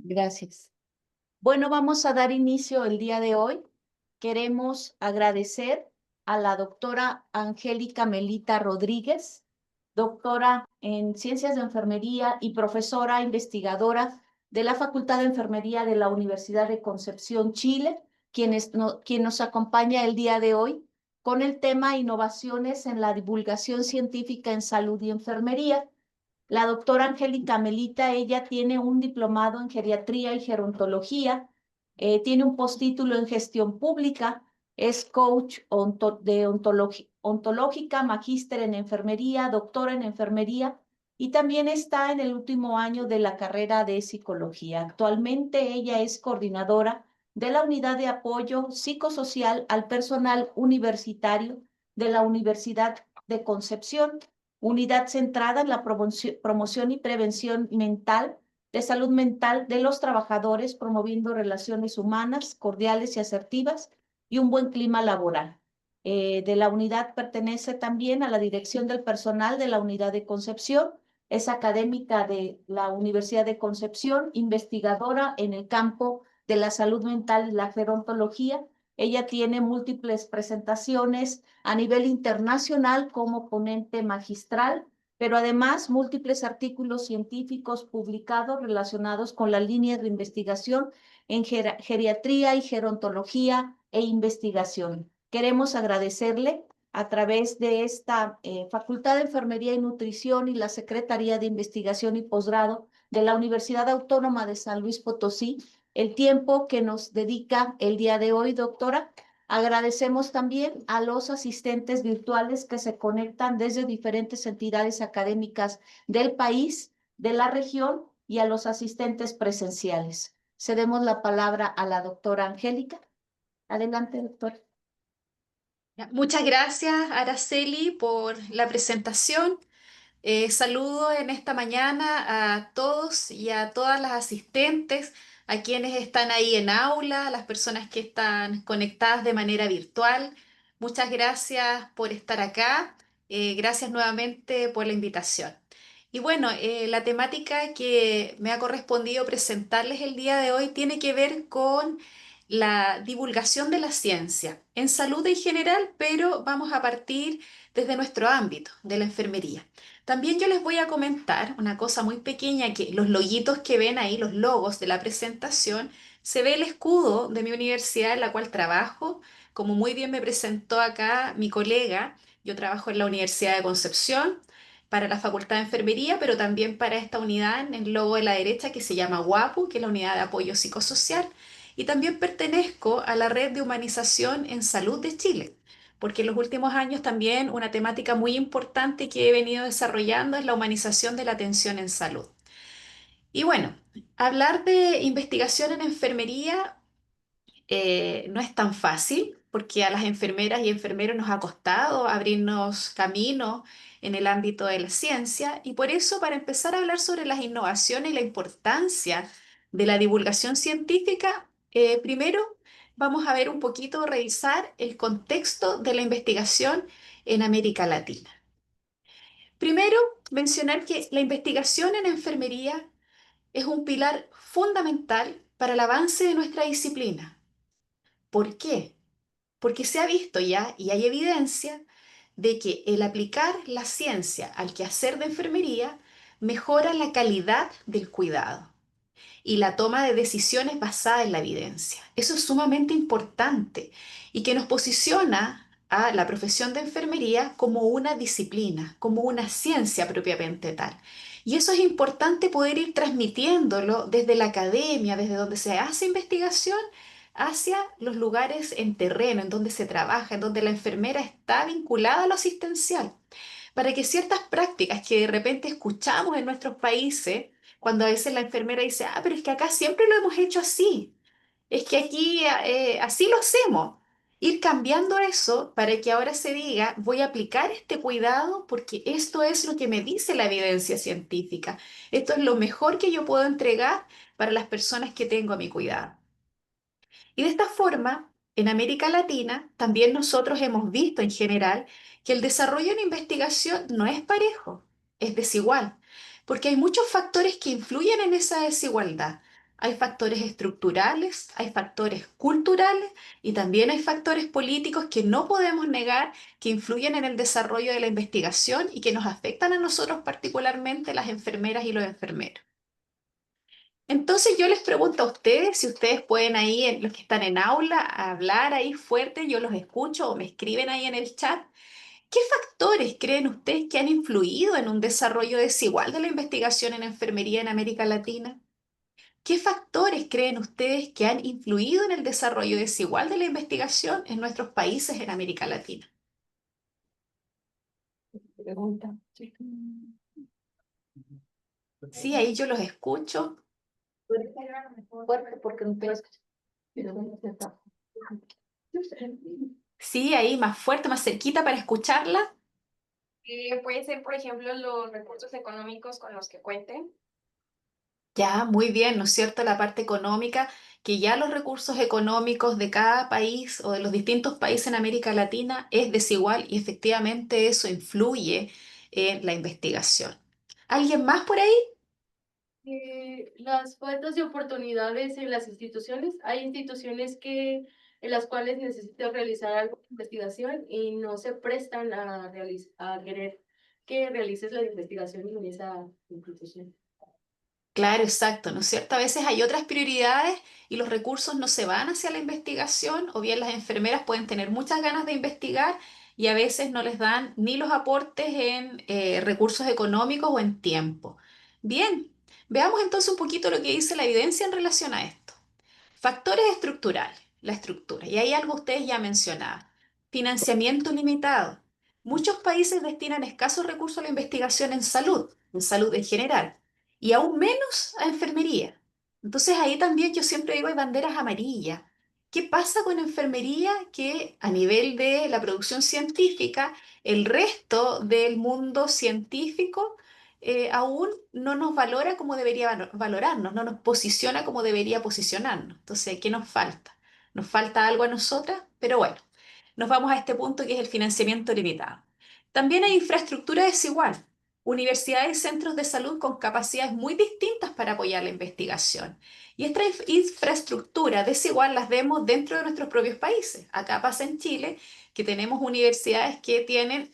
Gracias. Bueno, vamos a dar inicio el día de hoy. Queremos agradecer a la doctora Angélica Melita Rodríguez, doctora en Ciencias de Enfermería y profesora investigadora de la Facultad de Enfermería de la Universidad de Concepción, Chile, quien nos acompaña el día de hoy con el tema Innovaciones en la divulgación científica en salud y enfermería. La doctora Angélica Melita, ella tiene un diplomado en geriatría y gerontología, tiene un postítulo en gestión pública, es coach ontológica, magíster en enfermería, doctora en enfermería y también está en el último año de la carrera de psicología. Actualmente ella es coordinadora de la unidad de apoyo psicosocial al personal universitario de la Universidad de Concepción, unidad centrada en la promoción y prevención mental, de salud mental de los trabajadores, promoviendo relaciones humanas, cordiales y asertivas y un buen clima laboral. De la unidad pertenece también a la dirección del personal de la unidad de Concepción, es académica de la Universidad de Concepción, investigadora en el campo de la salud mental y la gerontología. Ella tiene múltiples presentaciones a nivel internacional como ponente magistral, pero además múltiples artículos científicos publicados relacionados con las líneas de investigación en geriatría y gerontología e investigación. Queremos agradecerle a través de esta Facultad de Enfermería y Nutrición y la Secretaría de Investigación y Posgrado de la Universidad Autónoma de San Luis Potosí el tiempo que nos dedica el día de hoy, doctora. Agradecemos también a los asistentes virtuales que se conectan desde diferentes entidades académicas del país, de la región y a los asistentes presenciales. Cedemos la palabra a la doctora Angélica. Adelante, doctora. Ya, muchas gracias, Araceli, por la presentación. Saludo en esta mañana a todos y a todas las asistentes, a quienes están ahí en aula, a las personas que están conectadas de manera virtual. Muchas gracias por estar acá. Gracias nuevamente por la invitación. Y bueno, la temática que me ha correspondido presentarles el día de hoy tiene que ver con la divulgación de la ciencia en salud en general, pero vamos a partir desde nuestro ámbito, de la enfermería. También yo les voy a comentar una cosa muy pequeña, que los loguitos que ven ahí, los logos de la presentación, se ve el escudo de mi universidad en la cual trabajo. Como muy bien me presentó acá mi colega, yo trabajo en la Universidad de Concepción para la Facultad de Enfermería, pero también para esta unidad en el logo de la derecha que se llama WAPU, que es la Unidad de Apoyo Psicosocial, y también pertenezco a la Red de Humanización en Salud de Chile, porque en los últimos años también una temática muy importante que he venido desarrollando es la humanización de la atención en salud. Y bueno, hablar de investigación en enfermería no es tan fácil, porque a las enfermeras y enfermeros nos ha costado abrirnos camino en el ámbito de la ciencia, y por eso, para empezar a hablar sobre las innovaciones y la importancia de la divulgación científica, primero vamos a ver un poquito, revisar el contexto de la investigación en América Latina. Primero, mencionar que la investigación en enfermería es un pilar fundamental para el avance de nuestra disciplina. ¿Por qué? Porque se ha visto ya y hay evidencia de que el aplicar la ciencia al quehacer de enfermería mejora la calidad del cuidado y la toma de decisiones basada en la evidencia. Eso es sumamente importante y que nos posiciona a la profesión de enfermería como una disciplina, como una ciencia propiamente tal. Y eso es importante poder ir transmitiéndolo desde la academia, desde donde se hace investigación, hacia los lugares en terreno, en donde se trabaja, en donde la enfermera está vinculada a lo asistencial, para que ciertas prácticas que de repente escuchamos en nuestros países, cuando a veces la enfermera dice, ah, pero es que acá siempre lo hemos hecho así, es que aquí así lo hacemos. Ir cambiando eso para que ahora se diga, voy a aplicar este cuidado porque esto es lo que me dice la evidencia científica. Esto es lo mejor que yo puedo entregar para las personas que tengo a mi cuidado. Y de esta forma, en América Latina, también nosotros hemos visto en general que el desarrollo en investigación no es parejo, es desigual, porque hay muchos factores que influyen en esa desigualdad. hay factores estructurales, hay factores culturales y también hay factores políticos que no podemos negar que influyen en el desarrollo de la investigación y que nos afectan a nosotros particularmente las enfermeras y los enfermeros. Entonces yo les pregunto a ustedes si ustedes pueden ahí, los que están en aula, hablar ahí fuerte, yo los escucho o me escriben ahí en el chat. ¿Qué factores creen ustedes que han influido en un desarrollo desigual de la investigación en enfermería en América Latina? ¿Qué factores creen ustedes que han influido en el desarrollo desigual de la investigación en nuestros países en América Latina? Pregunta. Sí, ahí yo los escucho. Fuerte porque no te escucho. Sí, ahí más fuerte, más cerquita para escucharla. Puede ser, por ejemplo, los recursos económicos con los que cuenten. Ya, muy bien, ¿no es cierto? La parte económica, que ya los recursos económicos de cada país o de los distintos países en América Latina es desigual y efectivamente eso influye en la investigación. ¿Alguien más por ahí? Las faltas de oportunidades en las instituciones. Hay instituciones en las cuales necesitas realizar algo de investigación y no se prestan a querer que realices la investigación en esa institución. Claro, exacto, ¿no es cierto? A veces hay otras prioridades y los recursos no se van hacia la investigación, o bien las enfermeras pueden tener muchas ganas de investigar y a veces no les dan ni los aportes en recursos económicos o en tiempo. Bien, veamos entonces un poquito lo que dice la evidencia en relación a esto. Factores estructurales, la estructura. Y hay algo ustedes ya mencionaban. Financiamiento limitado. Muchos países destinan escasos recursos a la investigación en salud en general, y aún menos a enfermería. Entonces ahí también yo siempre digo hay banderas amarillas. ¿Qué pasa con enfermería? Que a nivel de la producción científica, el resto del mundo científico aún no nos valora como debería valorarnos, no nos posiciona como debería posicionarnos. Entonces, ¿qué nos falta? Nos falta algo a nosotras, pero bueno, nos vamos a este punto que es el financiamiento limitado. También hay infraestructura desigual, universidades y centros de salud con capacidades muy distintas para apoyar la investigación. Y esta infraestructura desigual las vemos dentro de nuestros propios países. Acá pasa en Chile que tenemos universidades que tienen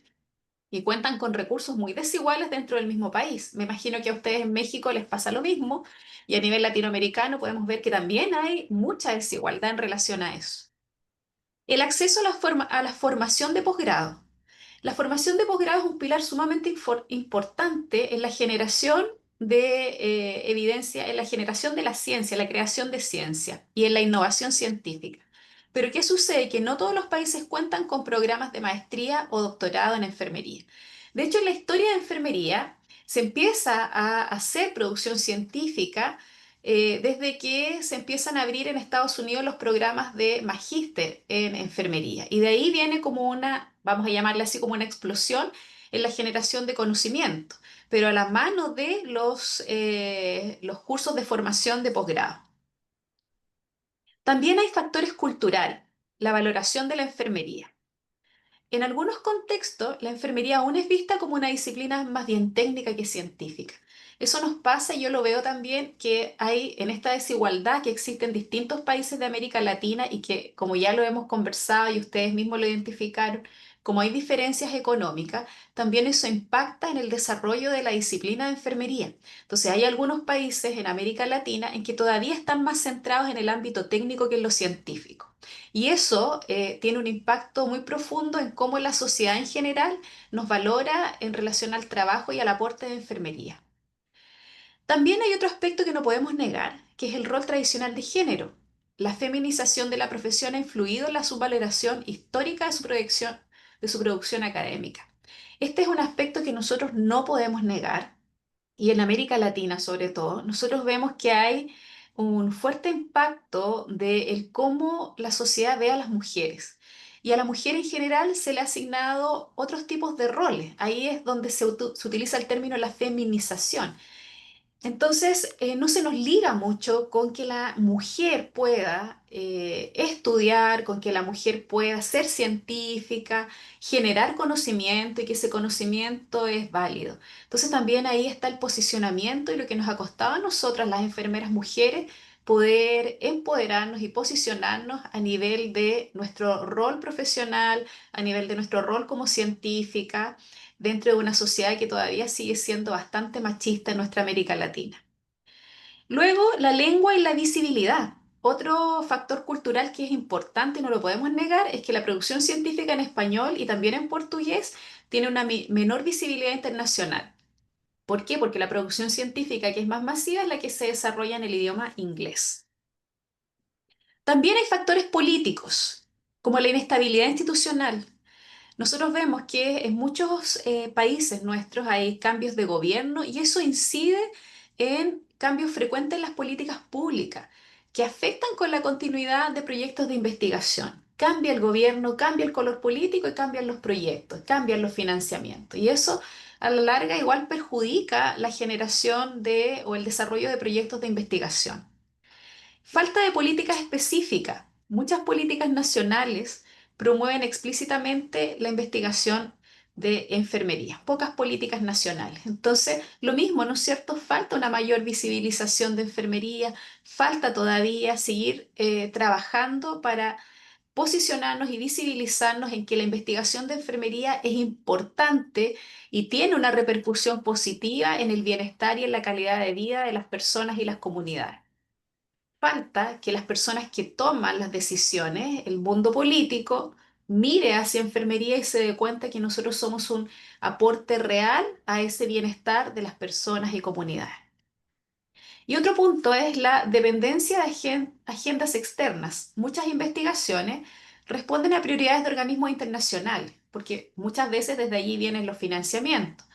y cuentan con recursos muy desiguales dentro del mismo país. Me imagino que a ustedes en México les pasa lo mismo y a nivel latinoamericano podemos ver que también hay mucha desigualdad en relación a eso. El acceso a a la formación de posgrado. La formación de posgrado es un pilar sumamente importante en la generación de evidencia, en la generación de la ciencia, la creación de ciencia y en la innovación científica. Pero ¿qué sucede? Que no todos los países cuentan con programas de maestría o doctorado en enfermería. De hecho, en la historia de enfermería se empieza a hacer producción científica desde que se empiezan a abrir en Estados Unidos los programas de magíster en enfermería. Y de ahí viene como una, vamos a llamarle así como una explosión en la generación de conocimiento, pero a la mano de los cursos de formación de posgrado. También hay factores culturales, la valoración de la enfermería. En algunos contextos, la enfermería aún es vista como una disciplina más bien técnica que científica. Eso nos pasa y yo lo veo también que hay en esta desigualdad que existe en distintos países de América Latina y que, como ya lo hemos conversado y ustedes mismos lo identificaron, como hay diferencias económicas, también eso impacta en el desarrollo de la disciplina de enfermería. Entonces, hay algunos países en América Latina en que todavía están más centrados en el ámbito técnico que en lo científico. Y eso tiene un impacto muy profundo en cómo la sociedad en general nos valora en relación al trabajo y al aporte de enfermería. También hay otro aspecto que no podemos negar, que es el rol tradicional de género. La feminización de la profesión ha influido en la subvaloración histórica de su producción académica. Este es un aspecto que nosotros no podemos negar y en América Latina sobre todo, nosotros vemos que hay un fuerte impacto de el cómo la sociedad ve a las mujeres. Y a la mujer en general se le ha asignado otros tipos de roles. Ahí es donde se utiliza el término la feminización. Entonces, no se nos liga mucho con que la mujer pueda estudiar, con que la mujer pueda ser científica, generar conocimiento y que ese conocimiento es válido. Entonces, también ahí está el posicionamiento y lo que nos ha costado a nosotras, las enfermeras mujeres, poder empoderarnos y posicionarnos a nivel de nuestro rol profesional, a nivel de nuestro rol como científica, dentro de una sociedad que todavía sigue siendo bastante machista en nuestra América Latina. Luego, la lengua y la visibilidad. Otro factor cultural que es importante y no lo podemos negar es que la producción científica en español y también en portugués tiene una menor visibilidad internacional. ¿Por qué? Porque la producción científica que es más masiva es la que se desarrolla en el idioma inglés. También hay factores políticos, como la inestabilidad institucional. Nosotros vemos que en muchos países nuestros hay cambios de gobierno y eso incide en cambios frecuentes en las políticas públicas que afectan con la continuidad de proyectos de investigación. Cambia el gobierno, cambia el color político y cambian los proyectos, cambian los financiamientos. Y eso a la larga igual perjudica la generación de o el desarrollo de proyectos de investigación. Falta de políticas específicas. Muchas políticas nacionales promueven explícitamente la investigación de enfermería, pocas políticas nacionales. Entonces, lo mismo, ¿no es cierto? Falta una mayor visibilización de enfermería, falta todavía seguir trabajando para posicionarnos y visibilizarnos en que la investigación de enfermería es importante y tiene una repercusión positiva en el bienestar y en la calidad de vida de las personas y las comunidades. Falta que las personas que toman las decisiones, el mundo político, mire hacia enfermería y se dé cuenta que nosotros somos un aporte real a ese bienestar de las personas y comunidades. Y otro punto es la dependencia de agendas externas. Muchas investigaciones responden a prioridades de organismos internacionales, porque muchas veces desde allí vienen los financiamientos.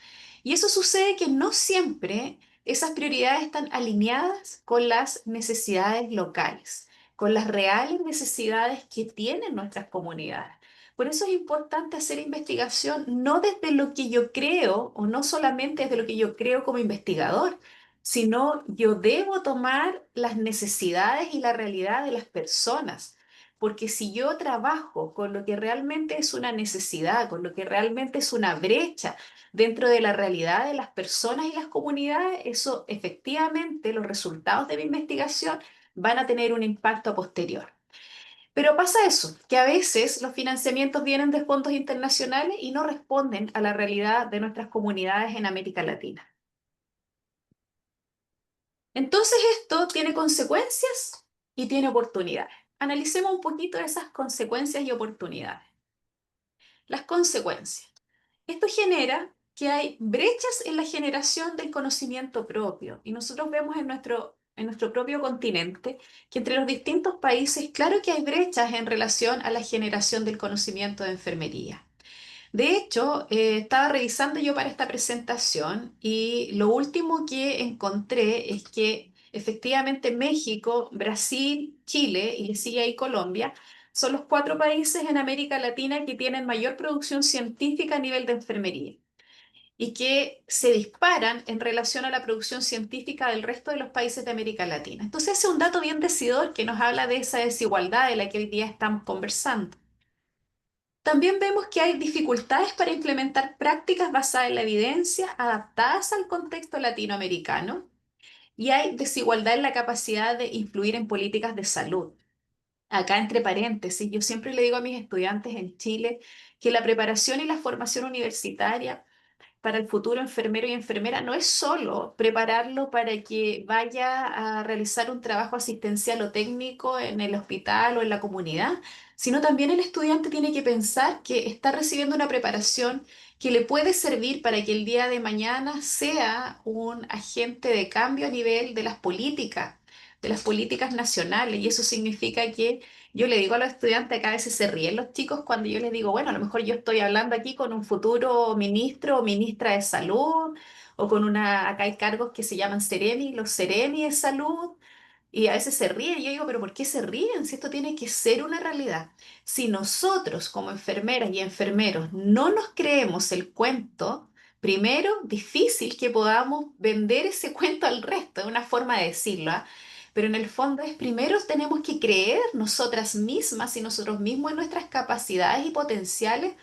Y eso sucede que no siempre esas prioridades están alineadas con las necesidades locales, con las reales necesidades que tienen nuestras comunidades. Por eso es importante hacer investigación no desde lo que yo creo o no solamente desde lo que yo creo como investigador, sino yo debo tomar las necesidades y la realidad de las personas. Porque si yo trabajo con lo que realmente es una necesidad, con lo que realmente es una brecha dentro de la realidad de las personas y las comunidades, eso efectivamente, los resultados de mi investigación van a tener un impacto a posterior. Pero pasa eso, que a veces los financiamientos vienen de fondos internacionales y no responden a la realidad de nuestras comunidades en América Latina. Entonces esto tiene consecuencias y tiene oportunidades. Analicemos un poquito esas consecuencias y oportunidades. Las consecuencias. Esto genera que hay brechas en la generación del conocimiento propio y nosotros vemos en nuestro propio continente que entre los distintos países, claro que hay brechas en relación a la generación del conocimiento de enfermería. De hecho, estaba revisando yo para esta presentación y lo último que encontré es que efectivamente México, Brasil, Chile y le sigue ahí Colombia son los 4 países en América Latina que tienen mayor producción científica a nivel de enfermería y que se disparan en relación a la producción científica del resto de los países de América Latina. Entonces, ese es un dato bien decidor que nos habla de esa desigualdad de la que hoy día estamos conversando. También vemos que hay dificultades para implementar prácticas basadas en la evidencia, adaptadas al contexto latinoamericano, y hay desigualdad en la capacidad de influir en políticas de salud. Acá entre paréntesis, yo siempre le digo a mis estudiantes en Chile que la preparación y la formación universitaria para el futuro enfermero y enfermera no es solo prepararlo para que vaya a realizar un trabajo asistencial o técnico en el hospital o en la comunidad, sino también el estudiante tiene que pensar que está recibiendo una preparación que le puede servir para que el día de mañana sea un agente de cambio a nivel de las políticas nacionales. Y eso significa que yo le digo a los estudiantes, acá a veces se ríen los chicos cuando yo les digo, bueno, a lo mejor yo estoy hablando aquí con un futuro ministro o ministra de salud, o con acá hay cargos que se llaman seremi, los seremi de salud, y a veces se ríen, y yo digo, pero ¿por qué se ríen? Si esto tiene que ser una realidad. Si nosotros como enfermeras y enfermeros no nos creemos el cuento, primero, difícil que podamos vender ese cuento al resto, es una forma de decirlo, ¿ah? Pero en el fondo es primero tenemos que creer nosotras mismas y nosotros mismos en nuestras capacidades y potenciales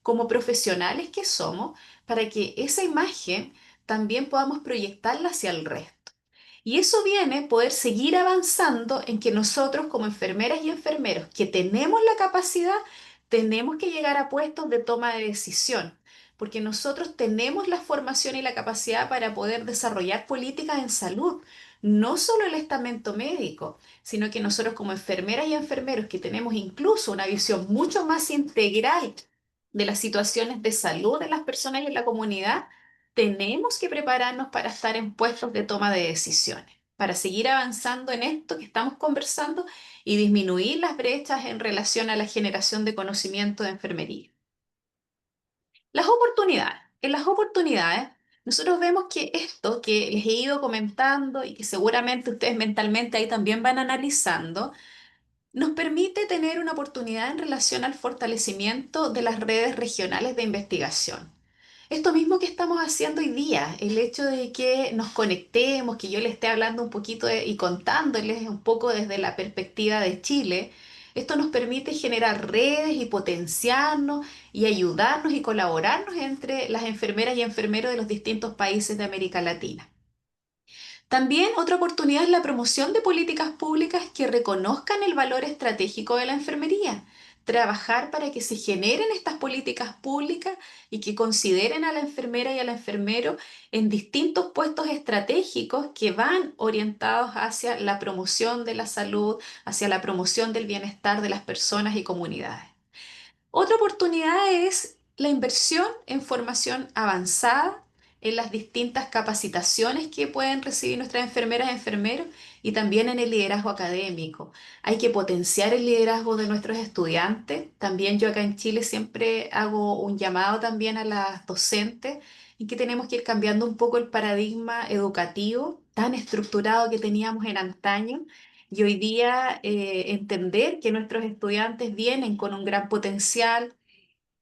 como profesionales que somos, para que esa imagen también podamos proyectarla hacia el resto. Y eso viene poder seguir avanzando en que nosotros como enfermeras y enfermeros que tenemos la capacidad, tenemos que llegar a puestos de toma de decisión, porque nosotros tenemos la formación y la capacidad para poder desarrollar políticas en salud, no solo el estamento médico, sino que nosotros como enfermeras y enfermeros que tenemos incluso una visión mucho más integral de las situaciones de salud de las personas y en la comunidad, tenemos que prepararnos para estar en puestos de toma de decisiones, para seguir avanzando en esto que estamos conversando y disminuir las brechas en relación a la generación de conocimiento de enfermería. Las oportunidades. En las oportunidades, nosotros vemos que esto que les he ido comentando y que seguramente ustedes mentalmente ahí también van analizando, nos permite tener una oportunidad en relación al fortalecimiento de las redes regionales de investigación. Esto mismo que estamos haciendo hoy día, el hecho de que nos conectemos, que yo les esté hablando un poquito y contándoles un poco desde la perspectiva de Chile, esto nos permite generar redes y potenciarnos y ayudarnos y colaborarnos entre las enfermeras y enfermeros de los distintos países de América Latina. También otra oportunidad es la promoción de políticas públicas que reconozcan el valor estratégico de la enfermería. Trabajar para que se generen estas políticas públicas y que consideren a la enfermera y al enfermero en distintos puestos estratégicos que van orientados hacia la promoción de la salud, hacia la promoción del bienestar de las personas y comunidades. Otra oportunidad es la inversión en formación avanzada, en las distintas capacitaciones que pueden recibir nuestras enfermeras y enfermeros y también en el liderazgo académico. Hay que potenciar el liderazgo de nuestros estudiantes. También yo acá en Chile siempre hago un llamado también a las docentes en que tenemos que ir cambiando un poco el paradigma educativo tan estructurado que teníamos en antaño y hoy día entender que nuestros estudiantes vienen con un gran potencial,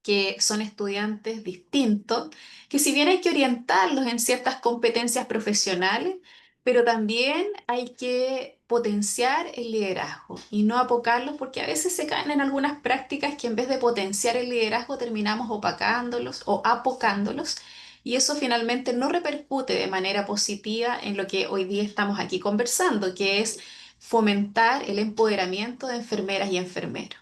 que son estudiantes distintos, que si bien hay que orientarlos en ciertas competencias profesionales, pero también hay que potenciar el liderazgo y no apocarlos porque a veces se caen en algunas prácticas que en vez de potenciar el liderazgo terminamos opacándolos o apocándolos y eso finalmente no repercute de manera positiva en lo que hoy día estamos aquí conversando, que es fomentar el empoderamiento de enfermeras y enfermeros.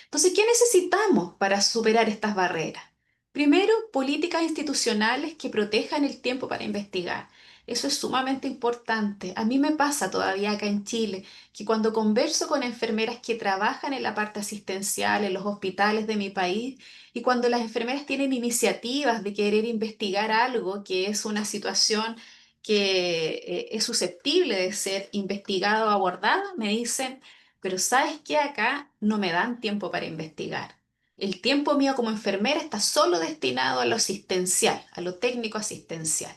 Entonces, ¿qué necesitamos para superar estas barreras? Primero, políticas institucionales que protejan el tiempo para investigar. Eso es sumamente importante. A mí me pasa todavía acá en Chile que cuando converso con enfermeras que trabajan en la parte asistencial, en los hospitales de mi país, y cuando las enfermeras tienen iniciativas de querer investigar algo que es una situación que es susceptible de ser investigada o abordada, me dicen, pero ¿sabes qué? Acá no me dan tiempo para investigar. El tiempo mío como enfermera está solo destinado a lo asistencial, a lo técnico asistencial.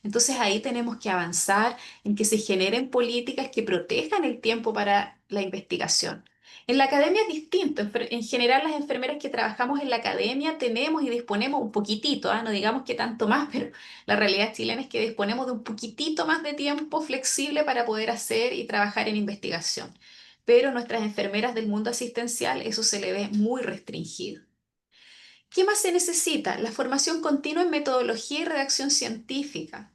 Entonces ahí tenemos que avanzar en que se generen políticas que protejan el tiempo para la investigación. En la academia es distinto. En general, las enfermeras que trabajamos en la academia tenemos y disponemos un poquitito, no digamos que tanto más, pero la realidad chilena es que disponemos de un poquitito más de tiempo flexible para poder hacer y trabajar en investigación, pero nuestras enfermeras del mundo asistencial eso se le ve muy restringido. ¿Qué más se necesita? La formación continua en metodología y redacción científica,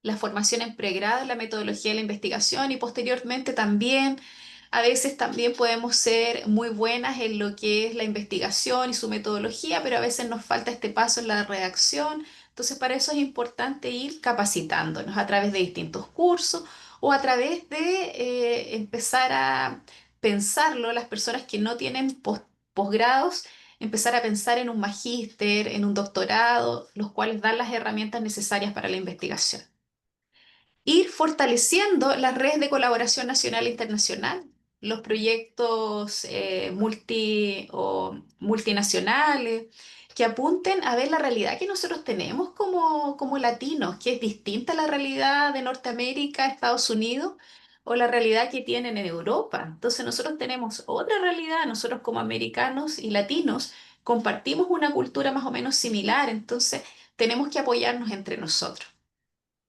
la formación en pregrado en la metodología de la investigación y posteriormente también, a veces también podemos ser muy buenas en lo que es la investigación y su metodología, pero a veces nos falta este paso en la redacción. Entonces, para eso es importante ir capacitándonos a través de distintos cursos o a través de empezar a pensarlo, las personas que no tienen posgrados, empezar a pensar en un magíster, en un doctorado, los cuales dan las herramientas necesarias para la investigación. Ir fortaleciendo las redes de colaboración nacional e internacional, los proyectos o multinacionales que apunten a ver la realidad que nosotros tenemos como latinos, que es distinta a la realidad de Norteamérica, Estados Unidos o la realidad que tienen en Europa. Entonces nosotros tenemos otra realidad, nosotros como americanos y latinos compartimos una cultura más o menos similar, entonces tenemos que apoyarnos entre nosotros.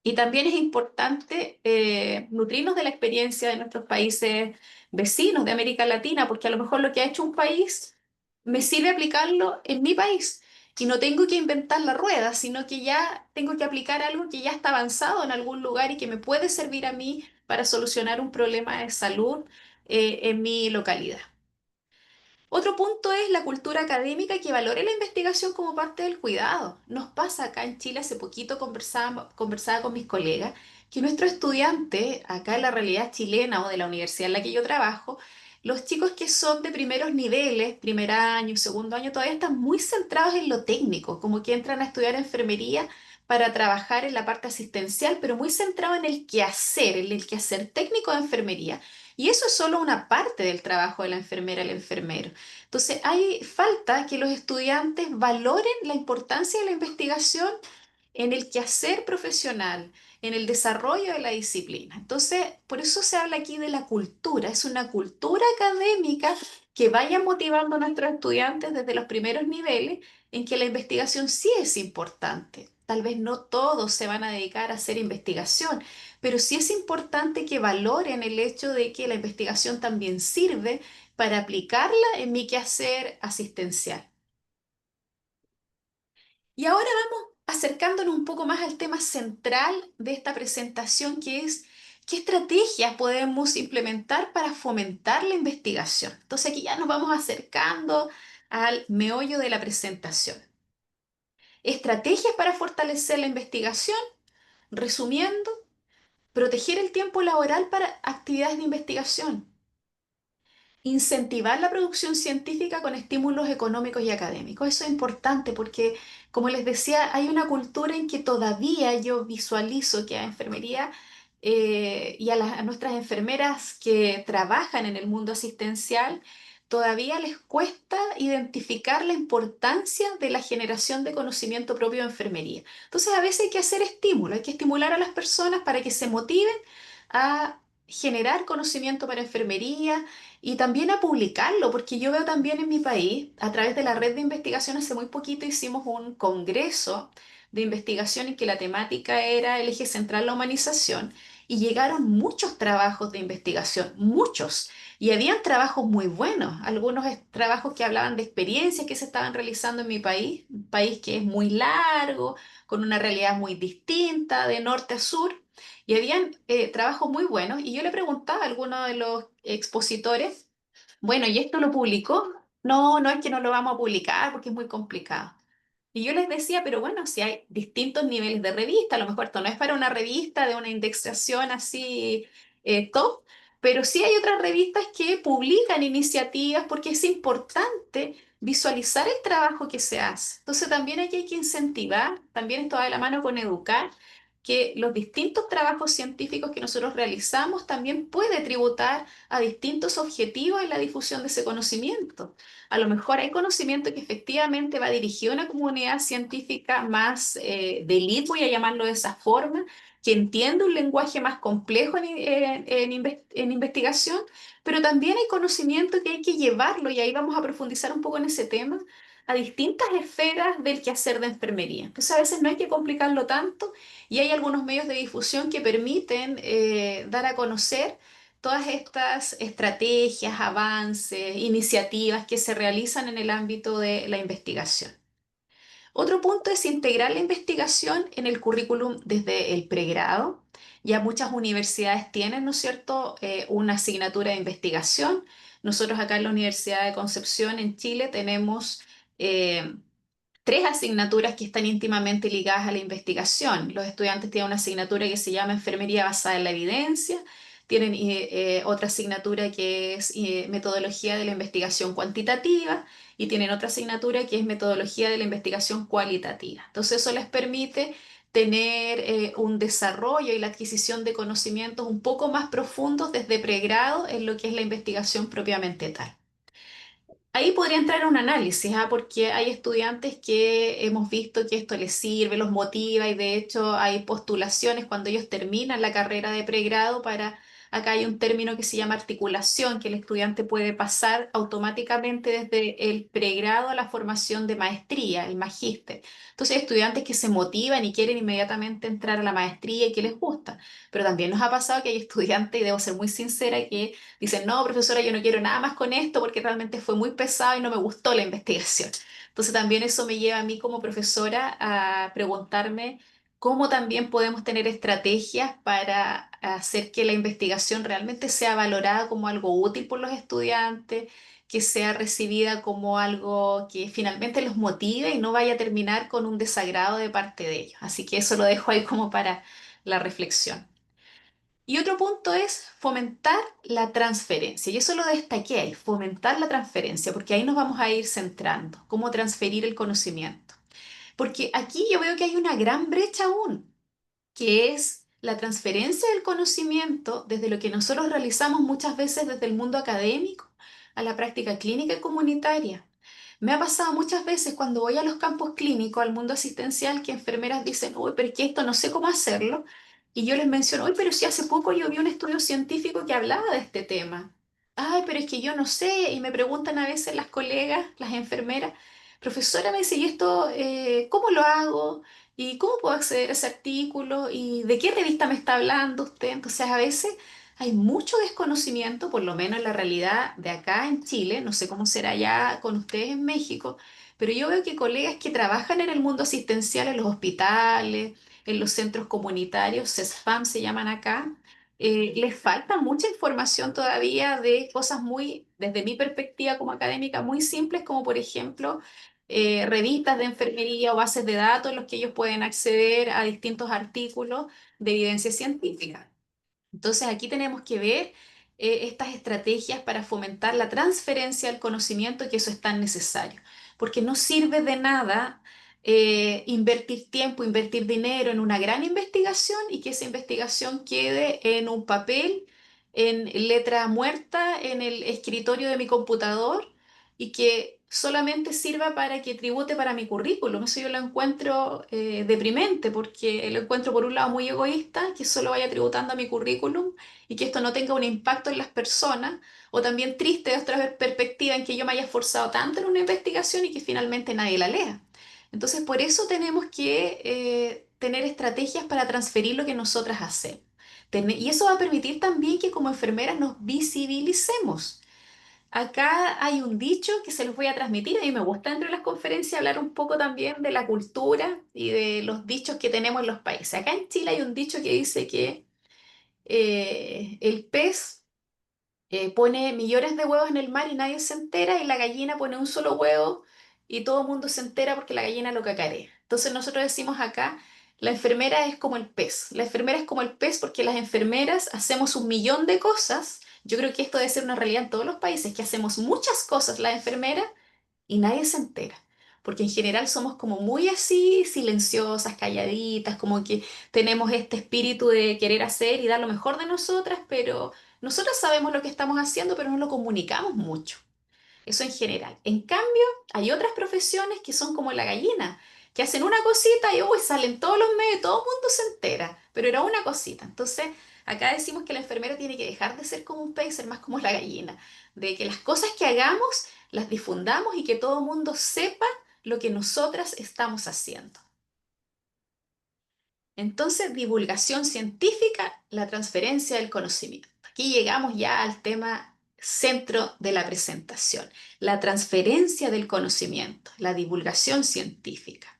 Y también es importante nutrirnos de la experiencia de nuestros países vecinos de América Latina, porque a lo mejor lo que ha hecho un país me sirve aplicarlo en mi país. y no tengo que inventar la rueda, sino que ya tengo que aplicar algo que ya está avanzado en algún lugar y que me puede servir a mí para solucionar un problema de salud en mi localidad. Otro punto es la cultura académica que valore la investigación como parte del cuidado. Nos pasa acá en Chile, hace poquito conversaba con mis colegas, que nuestros estudiantes, acá en la realidad chilena o de la universidad en la que yo trabajo, los chicos que son de primeros niveles, primer año, segundo año, todavía están muy centrados en lo técnico, como que entran a estudiar enfermería para trabajar en la parte asistencial, pero muy centrado en el quehacer técnico de enfermería. Y eso es solo una parte del trabajo de la enfermera, el enfermero. Entonces, hay falta que los estudiantes valoren la importancia de la investigación en el quehacer profesional, en el desarrollo de la disciplina. Entonces, por eso se habla aquí de la cultura. Es una cultura académica que vaya motivando a nuestros estudiantes desde los primeros niveles en que la investigación sí es importante. Tal vez no todos se van a dedicar a hacer investigación, pero sí es importante que valoren el hecho de que la investigación también sirve para aplicarla en mi quehacer asistencial. Y ahora vamos acercándonos un poco más al tema central de esta presentación, que es qué estrategias podemos implementar para fomentar la investigación. Entonces aquí ya nos vamos acercando al meollo de la presentación. Estrategias para fortalecer la investigación, resumiendo, proteger el tiempo laboral para actividades de investigación. Incentivar la producción científica con estímulos económicos y académicos. Eso es importante porque, como les decía, hay una cultura en que todavía yo visualizo que a enfermería y a nuestras enfermeras que trabajan en el mundo asistencial, todavía les cuesta identificar la importancia de la generación de conocimiento propio de enfermería. Entonces, a veces hay que hacer estímulos, hay que estimular a las personas para que se motiven a generar conocimiento para enfermería y también a publicarlo, porque yo veo también en mi país, a través de la red de investigación, hace muy poquito hicimos un congreso de investigación en que la temática era el eje central, la humanización, y llegaron muchos trabajos de investigación, muchos, y habían trabajos muy buenos, algunos trabajos que hablaban de experiencias que se estaban realizando en mi país, un país que es muy largo, con una realidad muy distinta de norte a sur. Y habían trabajos muy buenos y yo le preguntaba a alguno de los expositores, bueno, ¿y esto lo publicó? No, no es que no lo vamos a publicar porque es muy complicado. Y yo les decía, pero bueno, si hay distintos niveles de revista, a lo mejor esto no es para una revista de una indexación así top, pero sí hay otras revistas que publican iniciativas porque es importante visualizar el trabajo que se hace. Entonces también aquí hay que incentivar, también esto va de la mano con educar, que los distintos trabajos científicos que nosotros realizamos también puede tributar a distintos objetivos en la difusión de ese conocimiento. A lo mejor hay conocimiento que efectivamente va dirigido a una comunidad científica más de élite, voy a llamarlo de esa forma, que entiende un lenguaje más complejo en investigación, pero también hay conocimiento que hay que llevarlo, y ahí vamos a profundizar un poco en ese tema, a distintas esferas del quehacer de enfermería. Entonces a veces no hay que complicarlo tanto y hay algunos medios de difusión que permiten dar a conocer todas estas estrategias, avances, iniciativas que se realizan en el ámbito de la investigación. Otro punto es integrar la investigación en el currículum desde el pregrado. Ya muchas universidades tienen, ¿no es cierto?, una asignatura de investigación. Nosotros acá en la Universidad de Concepción, en Chile, tenemos eh, tres asignaturas que están íntimamente ligadas a la investigación. Los estudiantes tienen una asignatura que se llama Enfermería basada en la evidencia, tienen otra asignatura que es Metodología de la investigación cuantitativa y tienen otra asignatura que es Metodología de la investigación cualitativa. Entonces eso les permite tener un desarrollo y la adquisición de conocimientos un poco más profundos desde pregrado en lo que es la investigación propiamente tal. Ahí podría entrar un análisis, porque hay estudiantes que hemos visto que esto les sirve, los motiva y de hecho hay postulaciones cuando ellos terminan la carrera de pregrado Acá hay un término que se llama articulación, que el estudiante puede pasar automáticamente desde el pregrado a la formación de maestría, el magíster. Entonces hay estudiantes que se motivan y quieren inmediatamente entrar a la maestría y que les gusta. Pero también nos ha pasado que hay estudiantes, y debo ser muy sincera, que dicen, no, profesora, yo no quiero nada más con esto porque realmente fue muy pesado y no me gustó la investigación. Entonces también eso me lleva a mí como profesora a preguntarme cómo también podemos tener estrategias para hacer que la investigación realmente sea valorada como algo útil por los estudiantes, que sea recibida como algo que finalmente los motive y no vaya a terminar con un desagrado de parte de ellos. Así que eso lo dejo ahí como para la reflexión. Y otro punto es fomentar la transferencia. Y eso lo destaqué ahí, fomentar la transferencia, porque ahí nos vamos a ir centrando, cómo transferir el conocimiento. Porque aquí yo veo que hay una gran brecha aún, que es la transferencia del conocimiento desde lo que nosotros realizamos muchas veces desde el mundo académico a la práctica clínica y comunitaria. Me ha pasado muchas veces cuando voy a los campos clínicos, al mundo asistencial, que enfermeras dicen, uy, pero es que esto no sé cómo hacerlo. Y yo les menciono, uy, pero si hace poco yo vi un estudio científico que hablaba de este tema. Ay, pero es que yo no sé. Y me preguntan a veces las colegas, las enfermeras, profesora, me dice, ¿y esto cómo lo hago? ¿Y cómo puedo acceder a ese artículo? ¿Y de qué revista me está hablando usted? Entonces, a veces hay mucho desconocimiento, por lo menos en la realidad de acá en Chile, no sé cómo será ya con ustedes en México, pero yo veo que colegas que trabajan en el mundo asistencial, en los hospitales, en los centros comunitarios, CESFAM se llaman acá, les falta mucha información todavía de cosas muy, desde mi perspectiva como académica, muy simples, como por ejemplo revistas de enfermería o bases de datos en los que ellos pueden acceder a distintos artículos de evidencia científica. Entonces aquí tenemos que ver estas estrategias para fomentar la transferencia del conocimiento, que eso es tan necesario, porque no sirve de nada invertir tiempo, invertir dinero en una gran investigación y que esa investigación quede en un papel, en letra muerta, en el escritorio de mi computador y que solamente sirva para que tribute para mi currículum. Eso yo lo encuentro deprimente porque lo encuentro por un lado muy egoísta, que solo vaya tributando a mi currículum y que esto no tenga un impacto en las personas, o también triste de otra perspectiva en que yo me haya esforzado tanto en una investigación y que finalmente nadie la lea. Entonces, por eso tenemos que tener estrategias para transferir lo que nosotras hacemos. Y eso va a permitir también que como enfermeras nos visibilicemos. Acá hay un dicho que se los voy a transmitir. A mí me gusta dentro de las conferencias hablar un poco también de la cultura y de los dichos que tenemos en los países. Acá en Chile hay un dicho que dice que el pez pone millones de huevos en el mar y nadie se entera, y la gallina pone un solo huevo y todo el mundo se entera porque la gallina lo cacarea. Entonces nosotros decimos acá, la enfermera es como el pez. La enfermera es como el pez porque las enfermeras hacemos un millón de cosas. Yo creo que esto debe ser una realidad en todos los países, que hacemos muchas cosas las enfermeras y nadie se entera. Porque en general somos como muy así, silenciosas, calladitas, como que tenemos este espíritu de querer hacer y dar lo mejor de nosotras, pero nosotras sabemos lo que estamos haciendo, pero no lo comunicamos mucho. Eso en general. En cambio, hay otras profesiones que son como la gallina, que hacen una cosita y uy, salen todos los medios, todo el mundo se entera, pero era una cosita. Entonces, acá decimos que el enfermero tiene que dejar de ser como un pez y ser más como la gallina, de que las cosas que hagamos las difundamos y que todo el mundo sepa lo que nosotras estamos haciendo. Entonces, divulgación científica, la transferencia del conocimiento. Aquí llegamos ya al tema centro de la presentación, la transferencia del conocimiento, la divulgación científica.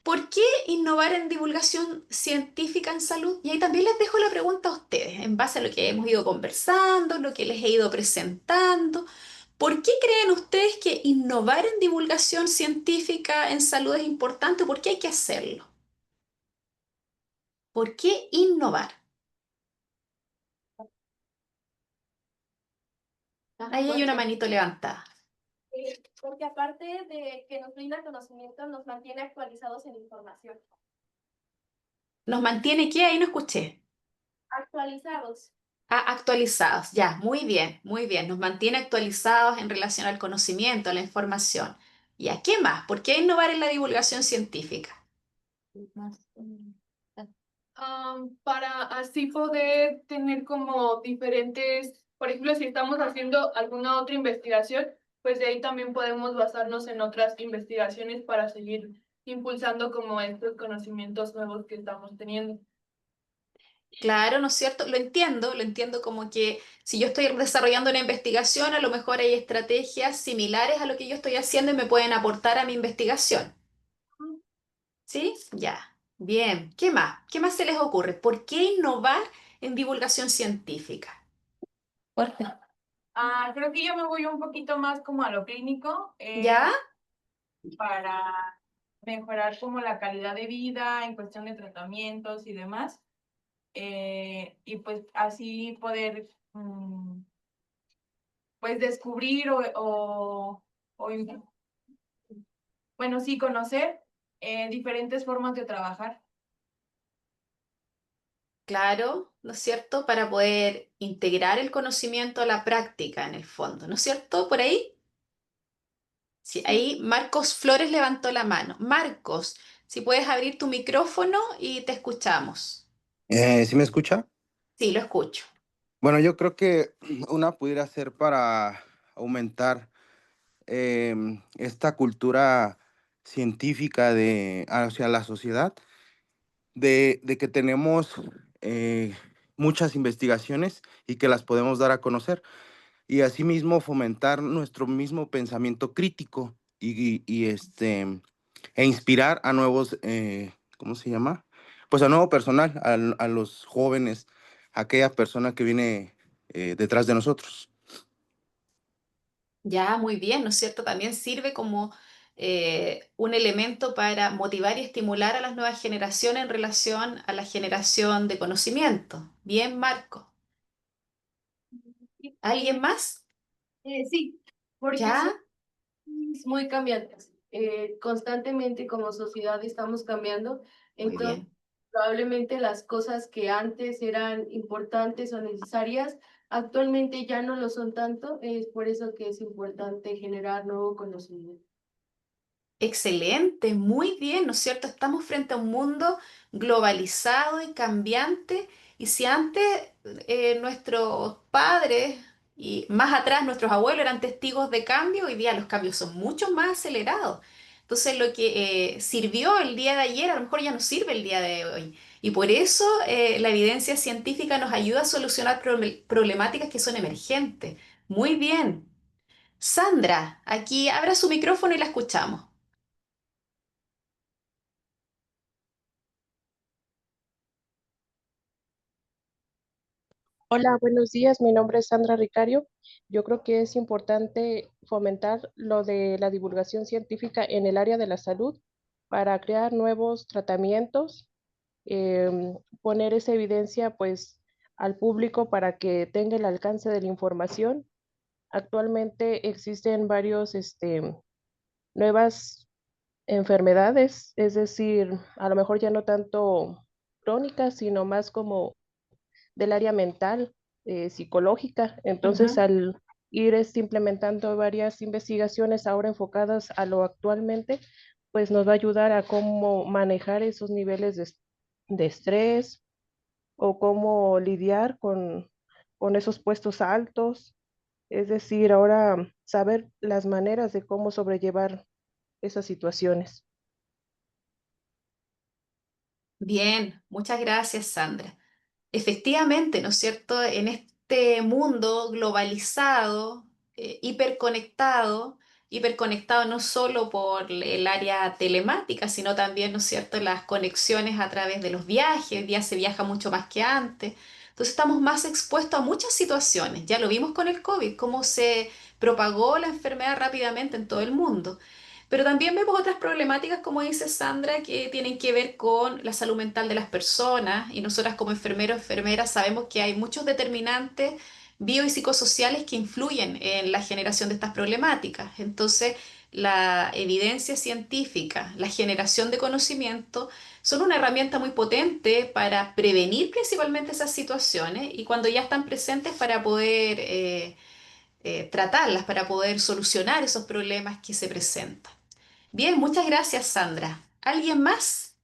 ¿Por qué innovar en divulgación científica en salud? Y ahí también les dejo la pregunta a ustedes, en base a lo que hemos ido conversando, lo que les he ido presentando. ¿Por qué creen ustedes que innovar en divulgación científica en salud es importante? ¿Por qué hay que hacerlo? ¿Por qué innovar? Ahí hay una manito levantada. Porque aparte de que nos brinda conocimiento, nos mantiene actualizados en información. ¿Nos mantiene qué? Ahí no escuché. Actualizados. Ah, actualizados. Ya, muy bien, muy bien. Nos mantiene actualizados en relación al conocimiento, a la información. ¿Y a qué más? ¿Por qué innovar en la divulgación científica? para así poder tener como diferentes, por ejemplo, si estamos haciendo alguna otra investigación, pues de ahí también podemos basarnos en otras investigaciones para seguir impulsando como estos conocimientos nuevos que estamos teniendo. Claro, ¿no es cierto? Lo entiendo como que si yo estoy desarrollando una investigación, a lo mejor hay estrategias similares a lo que yo estoy haciendo y me pueden aportar a mi investigación. ¿Sí? Ya. Bien. ¿Qué más? ¿Qué más se les ocurre? ¿Por qué innovar en divulgación científica? Fuerte. Creo que yo me voy un poquito más como a lo clínico, ¿Ya? para mejorar como la calidad de vida en cuestión de tratamientos y demás. Y pues así poder pues descubrir bueno, sí, conocer diferentes formas de trabajar. Claro, ¿no es cierto? Para poder integrar el conocimiento a la práctica en el fondo, ¿no es cierto? Por ahí. Sí, ahí Marcos Flores levantó la mano. Marcos, si puedes abrir tu micrófono y te escuchamos. ¿Sí me escucha? Sí, lo escucho. Bueno, yo creo que una pudiera ser para aumentar esta cultura científica hacia la sociedad, de que tenemos muchas investigaciones y que las podemos dar a conocer, y asimismo fomentar nuestro mismo pensamiento crítico e inspirar a nuevos, ¿cómo se llama? Pues a nuevo personal, a los jóvenes, a aquella persona que viene detrás de nosotros. Ya, muy bien, ¿no es cierto? También sirve como un elemento para motivar y estimular a las nuevas generaciones en relación a la generación de conocimiento. Bien, Marco. ¿Alguien más? Sí, porque ¿Ya? son muy cambiantes. Constantemente como sociedad estamos cambiando, Muy entonces bien. probablemente las cosas que antes eran importantes o necesarias, actualmente ya no lo son tanto. Es por eso que es importante generar nuevo conocimiento. Excelente, muy bien, ¿no es cierto? Estamos frente a un mundo globalizado y cambiante, y si antes nuestros padres y más atrás nuestros abuelos eran testigos de cambio, hoy día los cambios son mucho más acelerados. Entonces lo que sirvió el día de ayer a lo mejor ya no sirve el día de hoy. Y por eso la evidencia científica nos ayuda a solucionar problemáticas que son emergentes. Muy bien. Sandra, aquí abra su micrófono y la escuchamos. Hola, buenos días. Mi nombre es Sandra Ricario. Yo creo que es importante fomentar lo de la divulgación científica en el área de la salud para crear nuevos tratamientos, poner esa evidencia pues al público para que tenga el alcance de la información. Actualmente existen varios nuevas enfermedades, es decir, a lo mejor ya no tanto crónicas, sino más como del área mental, psicológica. Entonces, Ujú. al ir implementando varias investigaciones ahora enfocadas a lo actualmente, pues nos va a ayudar a cómo manejar esos niveles de estrés o cómo lidiar con esos puestos altos. Es decir, ahora saber las maneras de cómo sobrellevar esas situaciones. Bien, muchas gracias, Sandra. Efectivamente, ¿no es cierto? En este mundo globalizado, hiperconectado no solo por el área telemática, sino también, ¿no es cierto?, las conexiones a través de los viajes. Hoy día se viaja mucho más que antes. Entonces estamos más expuestos a muchas situaciones. Ya lo vimos con el COVID, cómo se propagó la enfermedad rápidamente en todo el mundo. Pero también vemos otras problemáticas, como dice Sandra, que tienen que ver con la salud mental de las personas. Y nosotras como enfermeros, enfermeras, sabemos que hay muchos determinantes bio y psicosociales que influyen en la generación de estas problemáticas. Entonces, la evidencia científica, la generación de conocimiento, son una herramienta muy potente para prevenir principalmente esas situaciones y cuando ya están presentes para poder tratarlas, para poder solucionar esos problemas que se presentan. Bien, muchas gracias, Sandra. ¿Alguien más?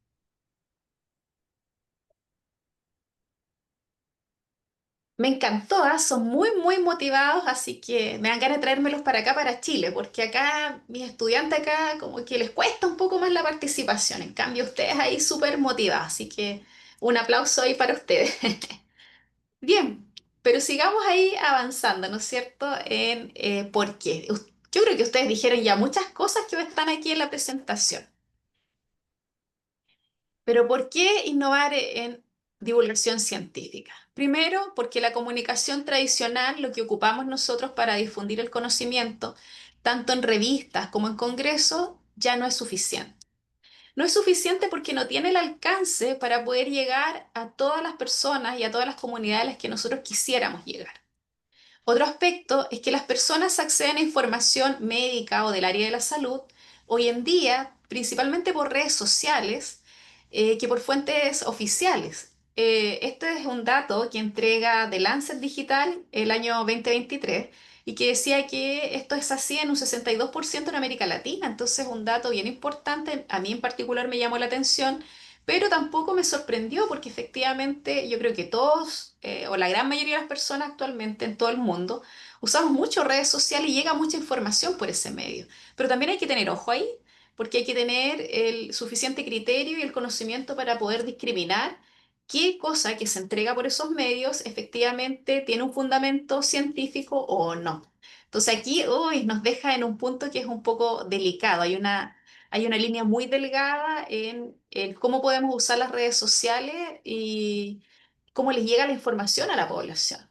Me encantó, ¿ah? Son muy, muy motivados, así que me dan ganas de traérmelos para acá, para Chile, porque acá, mis estudiantes acá, como que les cuesta un poco más la participación. En cambio, ustedes ahí súper motivados, así que un aplauso ahí para ustedes. Bien, pero sigamos ahí avanzando, ¿no es cierto? En por qué. Yo creo que ustedes dijeron ya muchas cosas que están aquí en la presentación. Pero ¿por qué innovar en divulgación científica? Primero, porque la comunicación tradicional, lo que ocupamos nosotros para difundir el conocimiento, tanto en revistas como en congresos, ya no es suficiente. No es suficiente porque no tiene el alcance para poder llegar a todas las personas y a todas las comunidades a las que nosotros quisiéramos llegar. Otro aspecto es que las personas acceden a información médica o del área de la salud hoy en día, principalmente por redes sociales, que por fuentes oficiales. Este es un dato que entrega The Lancet Digital el año 2023 y que decía que esto es así en un 62% en América Latina. Entonces, un dato bien importante, a mí en particular me llamó la atención, pero tampoco me sorprendió porque efectivamente yo creo que todos, o la gran mayoría de las personas actualmente en todo el mundo, usamos mucho redes sociales y llega mucha información por ese medio. Pero también hay que tener ojo ahí, porque hay que tener el suficiente criterio y el conocimiento para poder discriminar qué cosa que se entrega por esos medios efectivamente tiene un fundamento científico o no. Entonces aquí uy, nos deja en un punto que es un poco delicado. Hay una línea muy delgada en cómo podemos usar las redes sociales y cómo les llega la información a la población.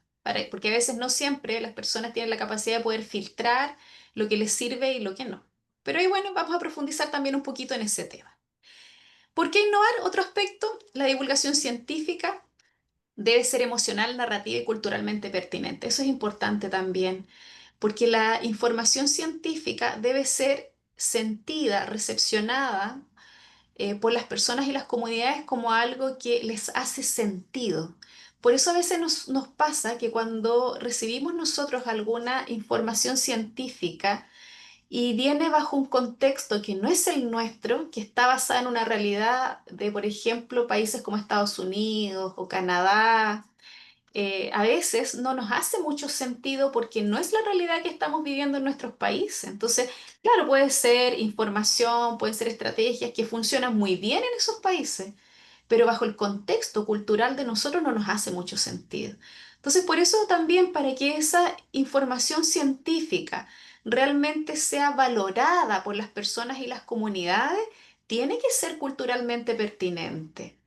Porque a veces no siempre las personas tienen la capacidad de poder filtrar lo que les sirve y lo que no. Pero ahí, bueno, vamos a profundizar también un poquito en ese tema. ¿Por qué innovar? Otro aspecto, la divulgación científica debe ser emocional, narrativa y culturalmente pertinente. Eso es importante también, porque la información científica debe ser sentida, recepcionada por las personas y las comunidades como algo que les hace sentido. Por eso a veces nos pasa que cuando recibimos nosotros alguna información científica y viene bajo un contexto que no es el nuestro, que está basada en una realidad de, por ejemplo, países como Estados Unidos o Canadá, a veces no nos hace mucho sentido porque no es la realidad que estamos viviendo en nuestros países. Entonces, claro, puede ser información, pueden ser estrategias que funcionan muy bien en esos países, pero bajo el contexto cultural de nosotros no nos hace mucho sentido. Entonces, por eso también para que esa información científica realmente sea valorada por las personas y las comunidades, tiene que ser culturalmente pertinente.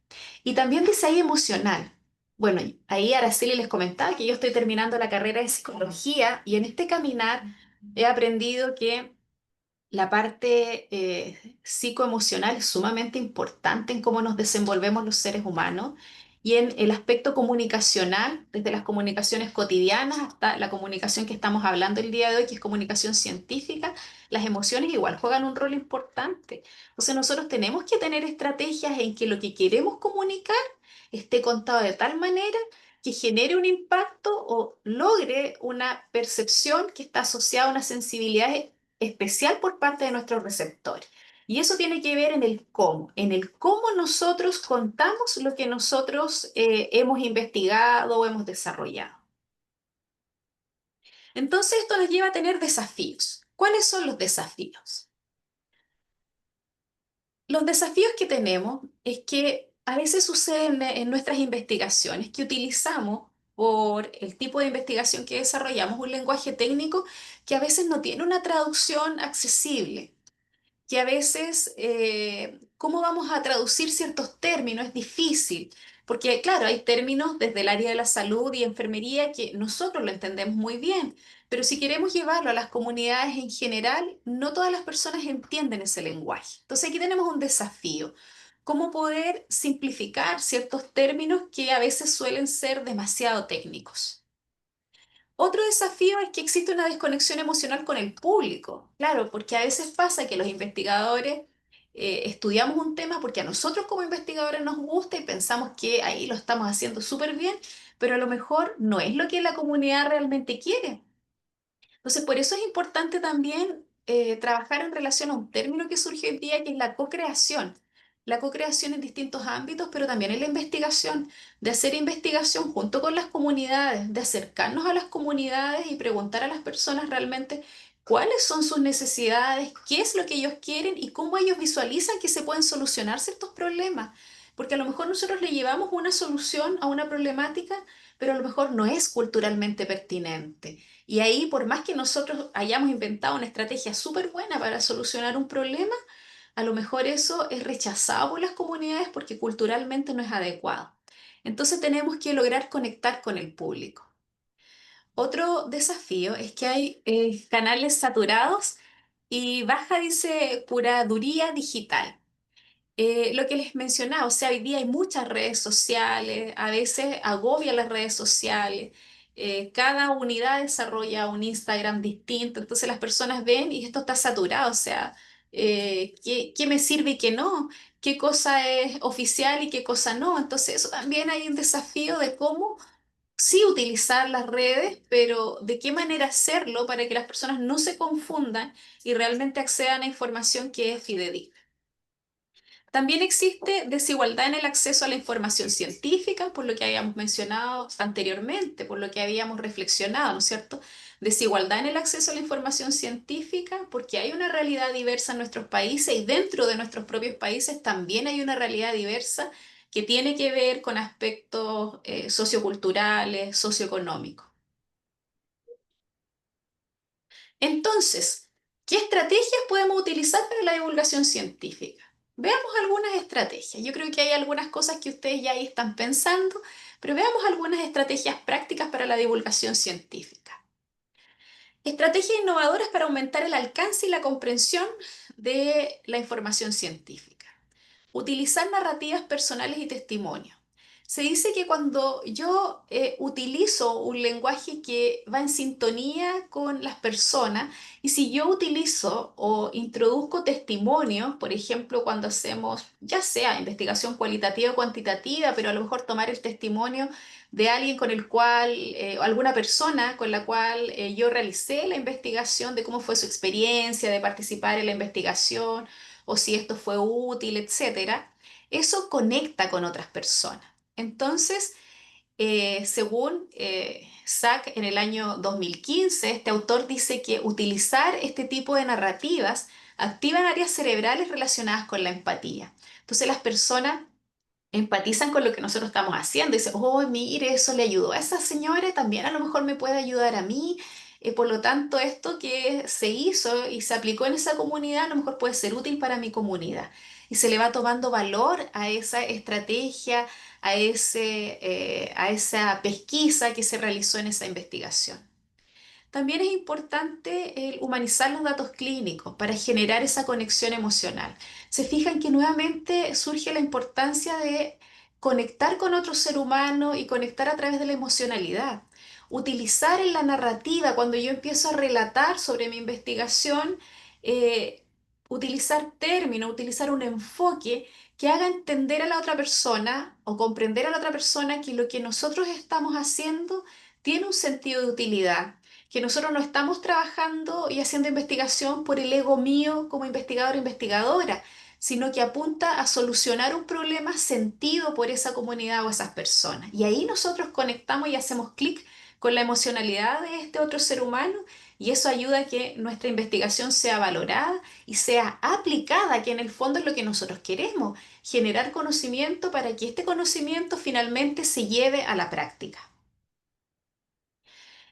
Y también dice ahí emocional. Bueno, ahí Araceli les comentaba que yo estoy terminando la carrera de psicología y en este caminar he aprendido que la parte psicoemocional es sumamente importante en cómo nos desenvolvemos los seres humanos y en el aspecto comunicacional, desde las comunicaciones cotidianas hasta la comunicación que estamos hablando el día de hoy, que es comunicación científica, las emociones igual juegan un rol importante. Entonces nosotros tenemos que tener estrategias en que lo que queremos comunicar esté contado de tal manera que genere un impacto o logre una percepción que está asociada a una sensibilidad especial por parte de nuestros receptores. Y eso tiene que ver en el cómo nosotros contamos lo que nosotros hemos investigado o hemos desarrollado. Entonces esto nos lleva a tener desafíos. ¿Cuáles son los desafíos? Los desafíos que tenemos es que a veces suceden en nuestras investigaciones que utilizamos por el tipo de investigación que desarrollamos un lenguaje técnico que a veces no tiene una traducción accesible, que a veces, ¿cómo vamos a traducir ciertos términos? Es difícil, porque claro, hay términos desde el área de la salud y enfermería que nosotros lo entendemos muy bien, pero si queremos llevarlo a las comunidades en general, no todas las personas entienden ese lenguaje. Entonces aquí tenemos un desafío. ¿Cómo poder simplificar ciertos términos que a veces suelen ser demasiado técnicos? Otro desafío es que existe una desconexión emocional con el público. Claro, porque a veces pasa que los investigadores estudiamos un tema porque a nosotros como investigadores nos gusta y pensamos que ahí lo estamos haciendo súper bien, pero a lo mejor no es lo que la comunidad realmente quiere. Entonces, por eso es importante también trabajar en relación a un término que surge hoy día, que es la co-creación. la co-creación en distintos ámbitos, pero también en la investigación, de hacer investigación junto con las comunidades, de acercarnos a las comunidades y preguntar a las personas realmente cuáles son sus necesidades, qué es lo que ellos quieren y cómo ellos visualizan que se pueden solucionar ciertos problemas. Porque a lo mejor nosotros le llevamos una solución a una problemática, pero a lo mejor no es culturalmente pertinente. Y ahí, por más que nosotros hayamos inventado una estrategia súper buena para solucionar un problema, a lo mejor eso es rechazado por las comunidades porque culturalmente no es adecuado. Entonces tenemos que lograr conectar con el público. Otro desafío es que hay canales saturados y baja, dice, curaduría digital. Lo que les mencionaba, o sea, hoy día hay muchas redes sociales, a veces agobia las redes sociales, cada unidad desarrolla un Instagram distinto, entonces las personas ven y esto está saturado, o sea, ¿qué me sirve y qué no? ¿Qué cosa es oficial y qué cosa no? Entonces eso también hay un desafío de cómo sí utilizar las redes, pero de qué manera hacerlo para que las personas no se confundan y realmente accedan a información que es fidedigna. También existe desigualdad en el acceso a la información científica, por lo que habíamos mencionado anteriormente, por lo que habíamos reflexionado, ¿no es cierto? Desigualdad en el acceso a la información científica, porque hay una realidad diversa en nuestros países y dentro de nuestros propios países también hay una realidad diversa que tiene que ver con aspectos socioculturales, socioeconómicos. Entonces, ¿qué estrategias podemos utilizar para la divulgación científica? Veamos algunas estrategias. Yo creo que hay algunas cosas que ustedes ya ahí están pensando, pero veamos algunas estrategias prácticas para la divulgación científica. Estrategias innovadoras para aumentar el alcance y la comprensión de la información científica. Utilizar narrativas personales y testimonios. Se dice que cuando yo utilizo un lenguaje que va en sintonía con las personas, y si yo utilizo o introduzco testimonios, por ejemplo, cuando hacemos, ya sea investigación cualitativa o cuantitativa, pero a lo mejor tomar el testimonio de alguien con el cual, alguna persona con la cual yo realicé la investigación, de cómo fue su experiencia de participar en la investigación, o si esto fue útil, etcétera, eso conecta con otras personas. Entonces, según Sack en el año 2015, este autor dice que utilizar este tipo de narrativas activan áreas cerebrales relacionadas con la empatía. Entonces, las personas empatizan con lo que nosotros estamos haciendo. Dicen, oh, mire, eso le ayudó a esa señora, también a lo mejor me puede ayudar a mí. Por lo tanto, esto que se hizo y se aplicó en esa comunidad, a lo mejor puede ser útil para mi comunidad. Y se le va tomando valor a esa estrategia, a esa pesquisa que se realizó en esa investigación. También es importante el humanizar los datos clínicos para generar esa conexión emocional. Se fijan que nuevamente surge la importancia de conectar con otro ser humano y conectar a través de la emocionalidad. Utilizar en la narrativa, cuando yo empiezo a relatar sobre mi investigación, eh, utilizar términos, utilizar un enfoque que haga entender a la otra persona o comprender a la otra persona que lo que nosotros estamos haciendo tiene un sentido de utilidad, que nosotros no estamos trabajando y haciendo investigación por el ego mío como investigador o investigadora, sino que apunta a solucionar un problema sentido por esa comunidad o esas personas. Y ahí nosotros conectamos y hacemos clic con la emocionalidad de este otro ser humano y eso ayuda a que nuestra investigación sea valorada y sea aplicada, que en el fondo es lo que nosotros queremos, generar conocimiento para que este conocimiento finalmente se lleve a la práctica.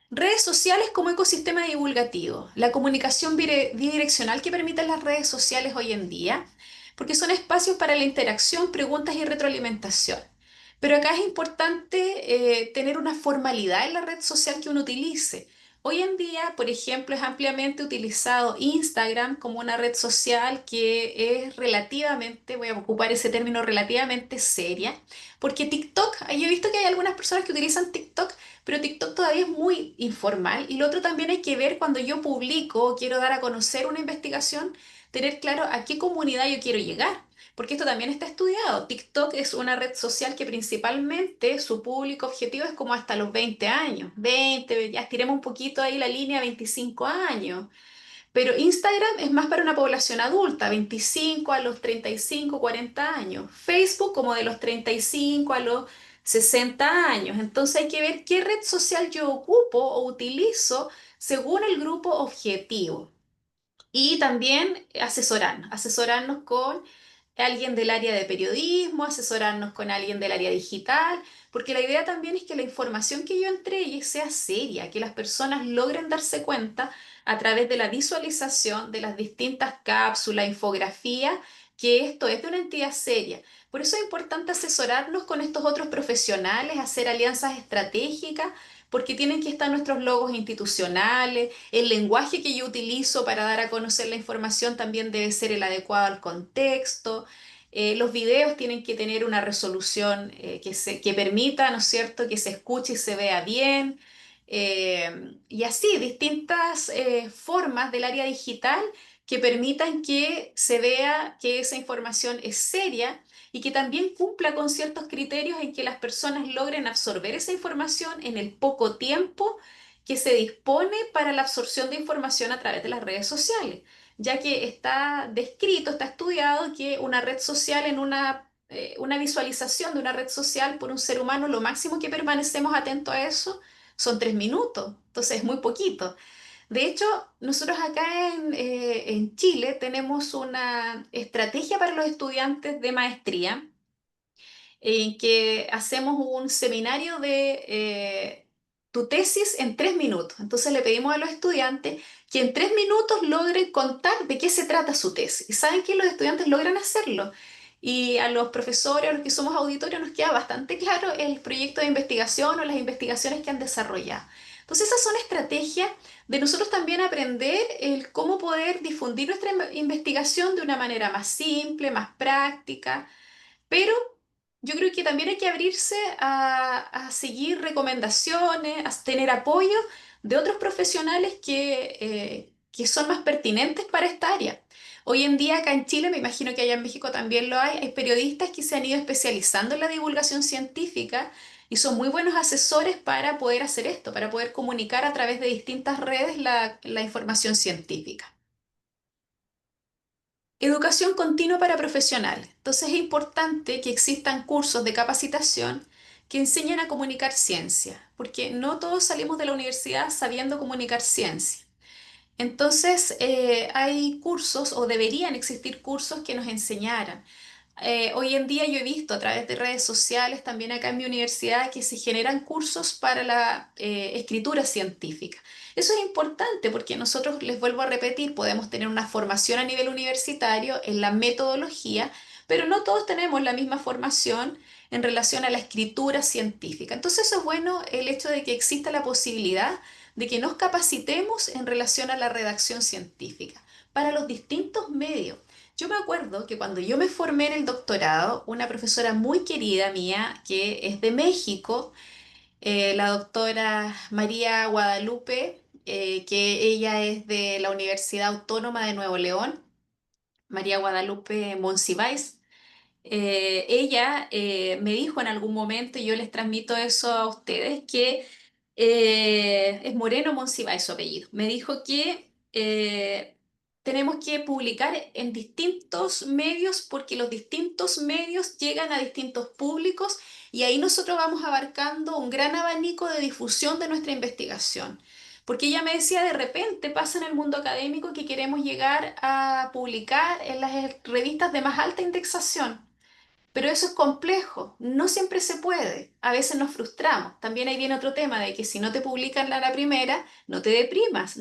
Redes sociales como ecosistema divulgativo, la comunicación bidireccional que permiten las redes sociales hoy en día, porque son espacios para la interacción, preguntas y retroalimentación. Pero acá es importante tener una formalidad en la red social que uno utilice. Hoy en día, por ejemplo, es ampliamente utilizado Instagram como una red social que es relativamente, voy a ocupar ese término, relativamente seria, porque TikTok, yo he visto que hay algunas personas que utilizan TikTok, pero TikTok todavía es muy informal. Y lo otro también hay que ver cuando yo publico o quiero dar a conocer una investigación, tener claro a qué comunidad yo quiero llegar. Porque esto también está estudiado. TikTok es una red social que principalmente su público objetivo es como hasta los 20 años. 20, ya estiremos un poquito ahí la línea, 25 años. Pero Instagram es más para una población adulta, 25 a los 35, 40 años. Facebook como de los 35 a los 60 años. Entonces hay que ver qué red social yo ocupo o utilizo según el grupo objetivo. Y también asesorarnos con alguien del área de periodismo, asesorarnos con alguien del área digital, porque la idea también es que la información que yo entregue sea seria, que las personas logren darse cuenta a través de la visualización de las distintas cápsulas, infografías, que esto es de una entidad seria. Por eso es importante asesorarnos con estos otros profesionales, hacer alianzas estratégicas, porque tienen que estar nuestros logos institucionales, el lenguaje que yo utilizo para dar a conocer la información también debe ser el adecuado al contexto. Los videos tienen que tener una resolución que permita, ¿no es cierto?, que se escuche y se vea bien. Y así, distintas formas del área digital que permitan que se vea que esa información es seria y que también cumpla con ciertos criterios en que las personas logren absorber esa información en el poco tiempo que se dispone para la absorción de información a través de las redes sociales, ya que está descrito, está estudiado que una red social una visualización de una red social por un ser humano, lo máximo que permanecemos atentos a eso son 3 minutos, entonces es muy poquito. De hecho, nosotros acá en Chile tenemos una estrategia para los estudiantes de maestría en que hacemos un seminario de tu tesis en 3 minutos. Entonces le pedimos a los estudiantes que en 3 minutos logren contar de qué se trata su tesis. Y saben que los estudiantes logran hacerlo. Y a los profesores, a los que somos auditorios, nos queda bastante claro el proyecto de investigación o las investigaciones que han desarrollado. Entonces esas son estrategias de nosotros también aprender el cómo poder difundir nuestra investigación de una manera más simple, más práctica, pero yo creo que también hay que abrirse a seguir recomendaciones, a tener apoyo de otros profesionales que son más pertinentes para esta área. Hoy en día acá en Chile, me imagino que allá en México también lo hay periodistas que se han ido especializando en la divulgación científica y son muy buenos asesores para poder hacer esto, para poder comunicar a través de distintas redes la información científica. Educación continua para profesionales. Entonces es importante que existan cursos de capacitación que enseñen a comunicar ciencia, porque no todos salimos de la universidad sabiendo comunicar ciencia. Entonces hay cursos o deberían existir cursos que nos enseñaran. Hoy en día yo he visto a través de redes sociales, también acá en mi universidad, que se generan cursos para la escritura científica. Eso es importante porque nosotros, les vuelvo a repetir, podemos tener una formación a nivel universitario en la metodología, pero no todos tenemos la misma formación en relación a la escritura científica. Entonces eso es bueno el hecho de que exista la posibilidad de que nos capacitemos en relación a la redacción científica para los distintos medios. Yo me acuerdo que cuando yo me formé en el doctorado, una profesora muy querida mía, que es de México, la doctora María Guadalupe, que ella es de la Universidad Autónoma de Nuevo León, María Guadalupe Monsiváis, ella me dijo en algún momento, y yo les transmito eso a ustedes, que es Moreno Monsiváis su apellido. Me dijo que tenemos que publicar en distintos medios porque los distintos medios llegan a distintos públicos y ahí nosotros vamos abarcando un gran abanico de difusión de nuestra investigación. Porque ella me decía, de repente pasa en el mundo académico que queremos llegar a publicar en las revistas de más alta indexación. Pero eso es complejo, no siempre se puede, a veces nos frustramos. También ahí viene otro tema de que si no te publican a la primera, no te deprimas,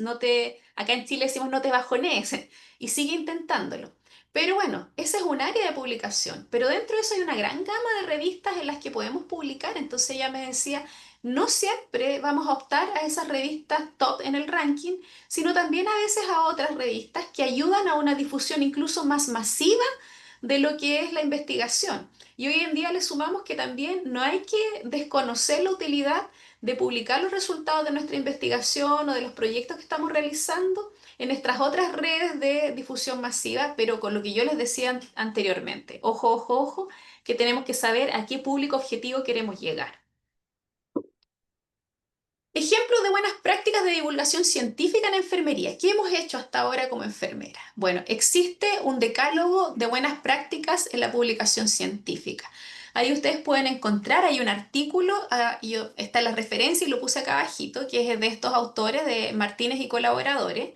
acá en Chile decimos no te bajonees y sigue intentándolo. Pero bueno, ese es un área de publicación, pero dentro de eso hay una gran gama de revistas en las que podemos publicar. Entonces ella me decía, no siempre vamos a optar a esas revistas top en el ranking, sino también a veces a otras revistas que ayudan a una difusión incluso más masiva de lo que es la investigación. Y hoy en día le sumamos que también no hay que desconocer la utilidad de publicar los resultados de nuestra investigación o de los proyectos que estamos realizando en nuestras otras redes de difusión masiva, pero con lo que yo les decía anteriormente, ojo, ojo, ojo, que tenemos que saber a qué público objetivo queremos llegar. Ejemplos de buenas prácticas de divulgación científica en enfermería. ¿Qué hemos hecho hasta ahora como enfermera? Bueno, existe un decálogo de buenas prácticas en la publicación científica. Ahí ustedes pueden encontrar, hay un artículo, está la referencia y lo puse acá abajito, que es de estos autores, de Martínez y colaboradores,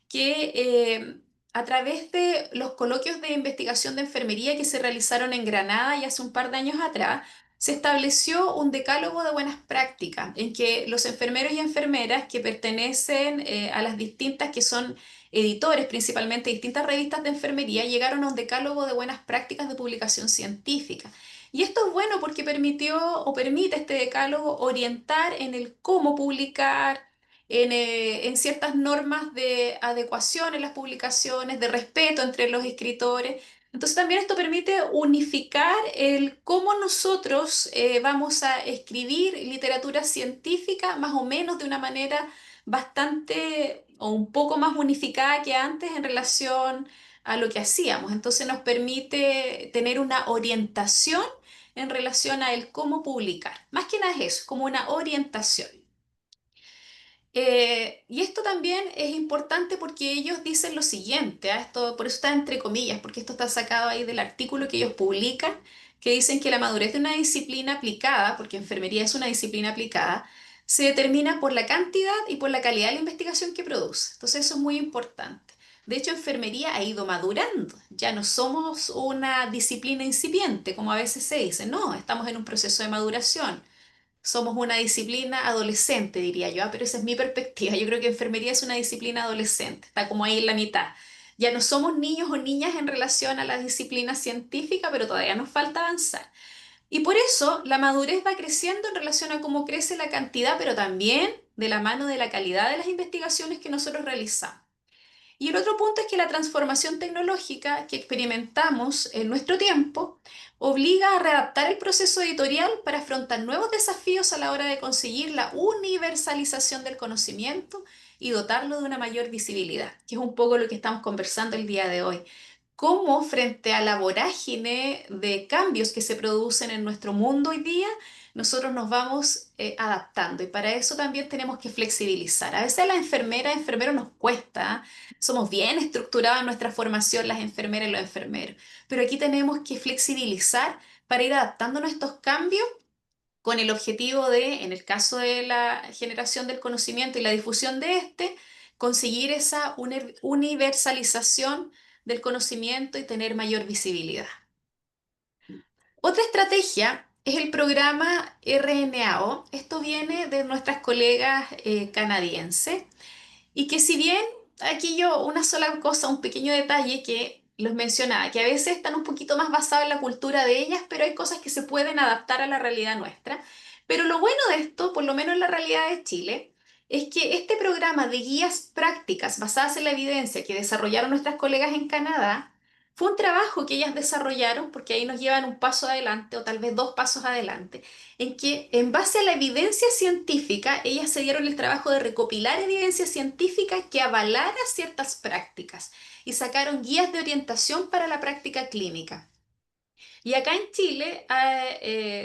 que a través de los coloquios de investigación de enfermería que se realizaron en Granada y hace un par de años atrás, se estableció un decálogo de buenas prácticas en que los enfermeros y enfermeras que pertenecen a las distintas, que son editores principalmente, distintas revistas de enfermería, llegaron a un decálogo de buenas prácticas de publicación científica. Y esto es bueno porque permitió o permite este decálogo orientar en el cómo publicar, en ciertas normas de adecuación en las publicaciones, de respeto entre los escritores. Entonces también esto permite unificar el cómo nosotros vamos a escribir literatura científica más o menos de una manera bastante o un poco más unificada que antes en relación a lo que hacíamos. Entonces nos permite tener una orientación en relación a el cómo publicar. Más que nada es eso, como una orientación. Y esto también es importante porque ellos dicen lo siguiente, esto, por eso está entre comillas, porque esto está sacado ahí del artículo que ellos publican, que dicen que la madurez de una disciplina aplicada, porque enfermería es una disciplina aplicada, se determina por la cantidad y por la calidad de la investigación que produce. Entonces eso es muy importante. De hecho, enfermería ha ido madurando. Ya no somos una disciplina incipiente, como a veces se dice. No, estamos en un proceso de maduración. Somos una disciplina adolescente, diría yo, pero esa es mi perspectiva. Yo creo que enfermería es una disciplina adolescente, está como ahí en la mitad. Ya no somos niños o niñas en relación a la disciplina científica, pero todavía nos falta avanzar. Y por eso la madurez va creciendo en relación a cómo crece la cantidad, pero también de la mano de la calidad de las investigaciones que nosotros realizamos. Y el otro punto es que la transformación tecnológica que experimentamos en nuestro tiempo obliga a readaptar el proceso editorial para afrontar nuevos desafíos a la hora de conseguir la universalización del conocimiento y dotarlo de una mayor visibilidad, que es un poco lo que estamos conversando el día de hoy. Cómo frente a la vorágine de cambios que se producen en nuestro mundo hoy día, nosotros nos vamos adaptando y para eso también tenemos que flexibilizar. A veces a las enfermeras, enfermeros nos cuesta, somos bien estructurados en nuestra formación, las enfermeras y los enfermeros, pero aquí tenemos que flexibilizar para ir adaptándonos a estos cambios con el objetivo de, en el caso de la generación del conocimiento y la difusión de este, conseguir esa universalización del conocimiento y tener mayor visibilidad. Otra estrategia es el programa RNAO. Esto viene de nuestras colegas canadienses y que si bien aquí yo una sola cosa, un pequeño detalle que los mencionaba, que a veces están un poquito más basados en la cultura de ellas, pero hay cosas que se pueden adaptar a la realidad nuestra. Pero lo bueno de esto, por lo menos en la realidad de Chile, es que este programa de guías prácticas basadas en la evidencia que desarrollaron nuestras colegas en Canadá, fue un trabajo que ellas desarrollaron, porque ahí nos llevan un paso adelante o tal vez dos pasos adelante, en que en base a la evidencia científica, ellas se dieron el trabajo de recopilar evidencia científica que avalara ciertas prácticas y sacaron guías de orientación para la práctica clínica. Y acá en Chile,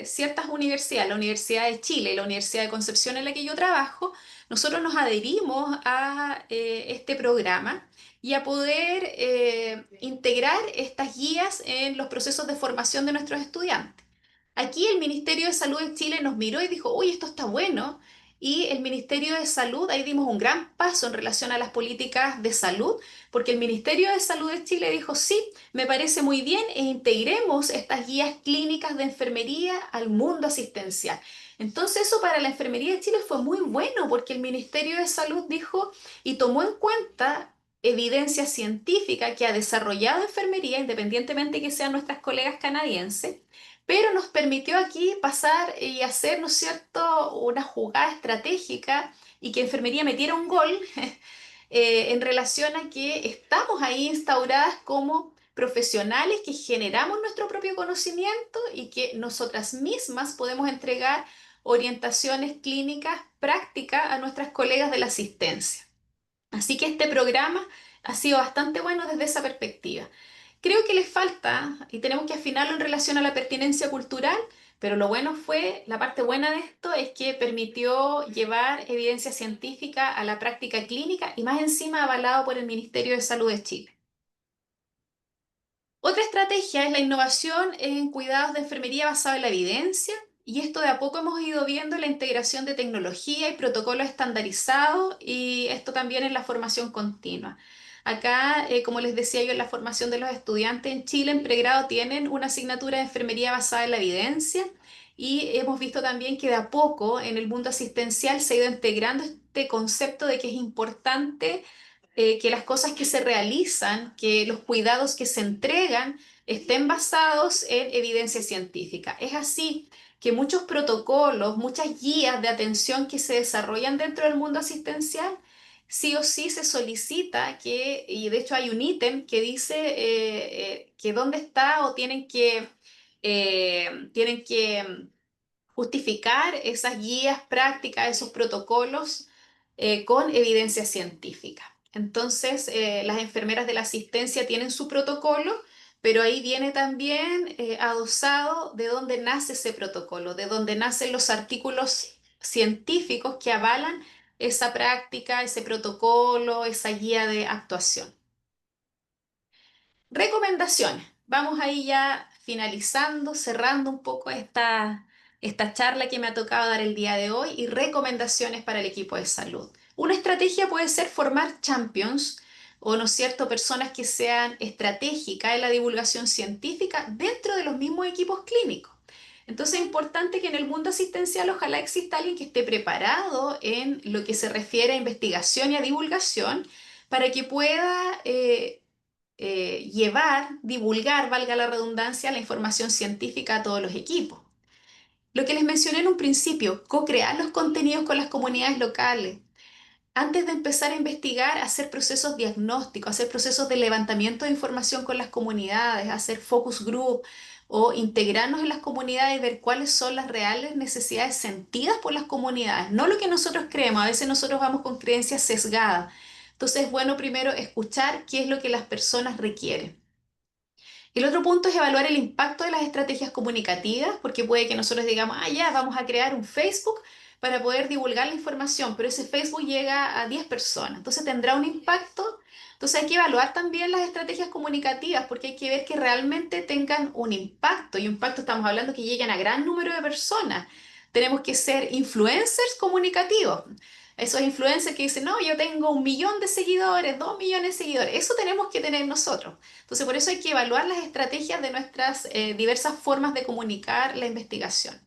ciertas universidades, la Universidad de Chile y la Universidad de Concepción en la que yo trabajo, nosotros nos adherimos a este programa y a poder integrar estas guías en los procesos de formación de nuestros estudiantes. Aquí el Ministerio de Salud de Chile nos miró y dijo, oye, esto está bueno. Y el Ministerio de Salud, ahí dimos un gran paso en relación a las políticas de salud, porque el Ministerio de Salud de Chile dijo, sí, me parece muy bien e integremos estas guías clínicas de enfermería al mundo asistencial. Entonces eso para la enfermería de Chile fue muy bueno, porque el Ministerio de Salud dijo y tomó en cuenta evidencia científica que ha desarrollado enfermería, independientemente que sean nuestras colegas canadienses, pero nos permitió aquí pasar y hacer, ¿no es cierto?, una jugada estratégica y que enfermería metiera un gol en relación a que estamos ahí instauradas como profesionales que generamos nuestro propio conocimiento y que nosotras mismas podemos entregar orientaciones clínicas prácticas a nuestras colegas de la asistencia. Así que este programa ha sido bastante bueno desde esa perspectiva. Creo que les falta, y tenemos que afinarlo en relación a la pertinencia cultural, Pero la parte buena de esto es que permitió llevar evidencia científica a la práctica clínica y más encima avalado por el Ministerio de Salud de Chile. Otra estrategia es la innovación en cuidados de enfermería basada en la evidencia, y esto de a poco hemos ido viendo la integración de tecnología y protocolos estandarizados, y esto también en la formación continua. Acá, como les decía yo, en la formación de los estudiantes en Chile, en pregrado, tienen una asignatura de enfermería basada en la evidencia, y hemos visto también que de a poco en el mundo asistencial se ha ido integrando este concepto de que es importante que las cosas que se realizan, que los cuidados que se entregan estén basados en evidencia científica. Es así que muchos protocolos, muchas guías de atención que se desarrollan dentro del mundo asistencial, sí o sí se solicita que, y de hecho hay un ítem que dice que dónde está o tienen que justificar esas guías prácticas, esos protocolos con evidencia científica. Entonces, las enfermeras de la asistencia tienen su protocolo, pero ahí viene también adosado de dónde nace ese protocolo, de dónde nacen los artículos científicos que avalan esa práctica, ese protocolo, esa guía de actuación. Recomendaciones. Vamos ahí ya finalizando, cerrando un poco esta charla que me ha tocado dar el día de hoy, y recomendaciones para el equipo de salud. Una estrategia puede ser formar champions o, ¿no es cierto?, personas que sean estratégicas en la divulgación científica dentro de los mismos equipos clínicos. Entonces es importante que en el mundo asistencial ojalá exista alguien que esté preparado en lo que se refiere a investigación y a divulgación para que pueda divulgar, valga la redundancia, la información científica a todos los equipos. Lo que les mencioné en un principio, co-crear los contenidos con las comunidades locales. Antes de empezar a investigar, hacer procesos diagnósticos, hacer procesos de levantamiento de información con las comunidades, hacer focus group o integrarnos en las comunidades y ver cuáles son las reales necesidades sentidas por las comunidades, no lo que nosotros creemos. A veces nosotros vamos con creencias sesgadas. Entonces es bueno primero escuchar qué es lo que las personas requieren. El otro punto es evaluar el impacto de las estrategias comunicativas, porque puede que nosotros digamos, ya, vamos a crear un Facebook para poder divulgar la información, pero ese Facebook llega a 10 personas, entonces tendrá un impacto. Entonces hay que evaluar también las estrategias comunicativas, porque hay que ver que realmente tengan un impacto, y un impacto estamos hablando que lleguen a gran número de personas. Tenemos que ser influencers comunicativos. Esos influencers que dicen, no, yo tengo 1 millón de seguidores, 2 millones de seguidores, eso tenemos que tener nosotros. Entonces, por eso hay que evaluar las estrategias de nuestras diversas formas de comunicar la investigación.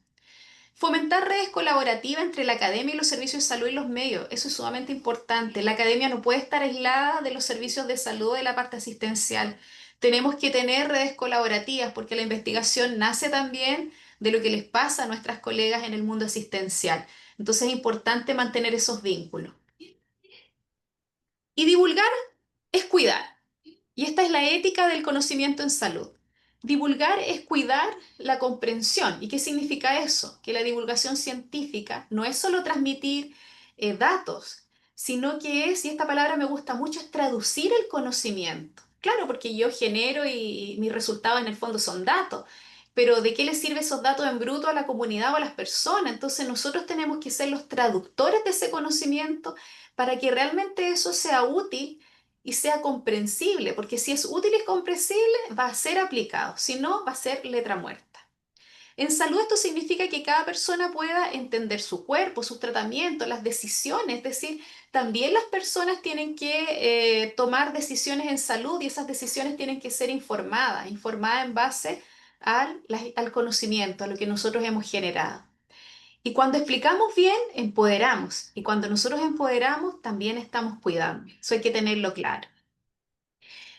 Fomentar redes colaborativas entre la academia y los servicios de salud y los medios. Eso es sumamente importante. La academia no puede estar aislada de los servicios de salud, de la parte asistencial. Tenemos que tener redes colaborativas porque la investigación nace también de lo que les pasa a nuestras colegas en el mundo asistencial. Entonces es importante mantener esos vínculos. Y divulgar es cuidar. Y esta es la ética del conocimiento en salud. Divulgar es cuidar la comprensión. ¿Y qué significa eso? Que la divulgación científica no es solo transmitir datos, sino que es, y esta palabra me gusta mucho, es traducir el conocimiento. Claro, porque yo genero y mis resultados en el fondo son datos, pero ¿de qué le sirve esos datos en bruto a la comunidad o a las personas? Entonces nosotros tenemos que ser los traductores de ese conocimiento para que realmente eso sea útil y sea comprensible, porque si es útil y comprensible, va a ser aplicado, si no, va a ser letra muerta. En salud esto significa que cada persona pueda entender su cuerpo, sus tratamientos, las decisiones, es decir, también las personas tienen que tomar decisiones en salud, y esas decisiones tienen que ser informadas en base al conocimiento, a lo que nosotros hemos generado. Y cuando explicamos bien, empoderamos. Y cuando nosotros empoderamos, también estamos cuidando. Eso hay que tenerlo claro.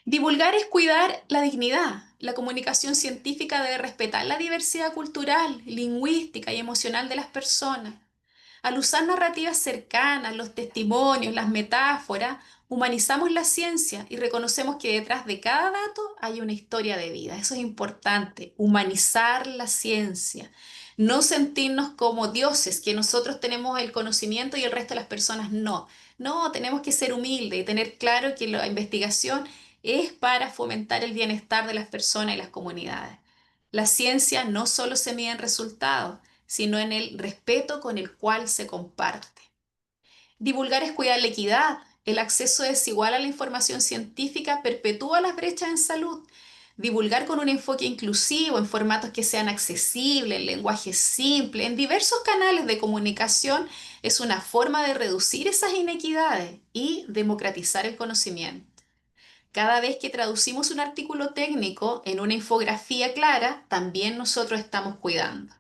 Divulgar es cuidar la dignidad. La comunicación científica debe respetar la diversidad cultural, lingüística y emocional de las personas. Al usar narrativas cercanas, los testimonios, las metáforas, humanizamos la ciencia y reconocemos que detrás de cada dato hay una historia de vida. Eso es importante, humanizar la ciencia. No sentirnos como dioses, que nosotros tenemos el conocimiento y el resto de las personas no. No, tenemos que ser humildes y tener claro que la investigación es para fomentar el bienestar de las personas y las comunidades. La ciencia no solo se mide en resultados, sino en el respeto con el cual se comparte. Divulgar es cuidar la equidad. El acceso desigual a la información científica perpetúa las brechas en salud. Divulgar con un enfoque inclusivo, en formatos que sean accesibles, en lenguaje simple, en diversos canales de comunicación, es una forma de reducir esas inequidades y democratizar el conocimiento. Cada vez que traducimos un artículo técnico en una infografía clara, también nosotros estamos cuidando.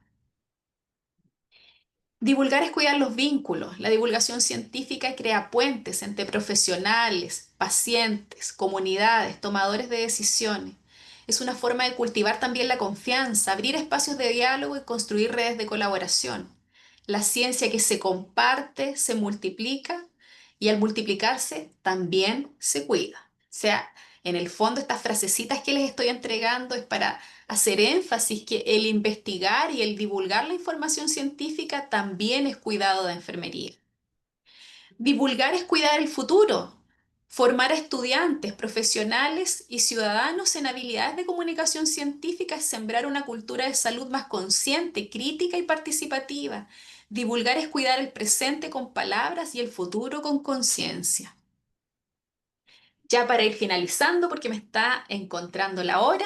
Divulgar es cuidar los vínculos. La divulgación científica crea puentes entre profesionales, pacientes, comunidades, tomadores de decisiones. Es una forma de cultivar también la confianza, abrir espacios de diálogo y construir redes de colaboración. La ciencia que se comparte se multiplica y al multiplicarse también se cuida. O sea, en el fondo estas frasecitas que les estoy entregando es para hacer énfasis que el investigar y el divulgar la información científica también es cuidado de enfermería. Divulgar es cuidar el futuro, formar a estudiantes, profesionales y ciudadanos en habilidades de comunicación científica es sembrar una cultura de salud más consciente, crítica y participativa. Divulgar es cuidar el presente con palabras y el futuro con conciencia. Ya para ir finalizando, porque me está encontrando la hora,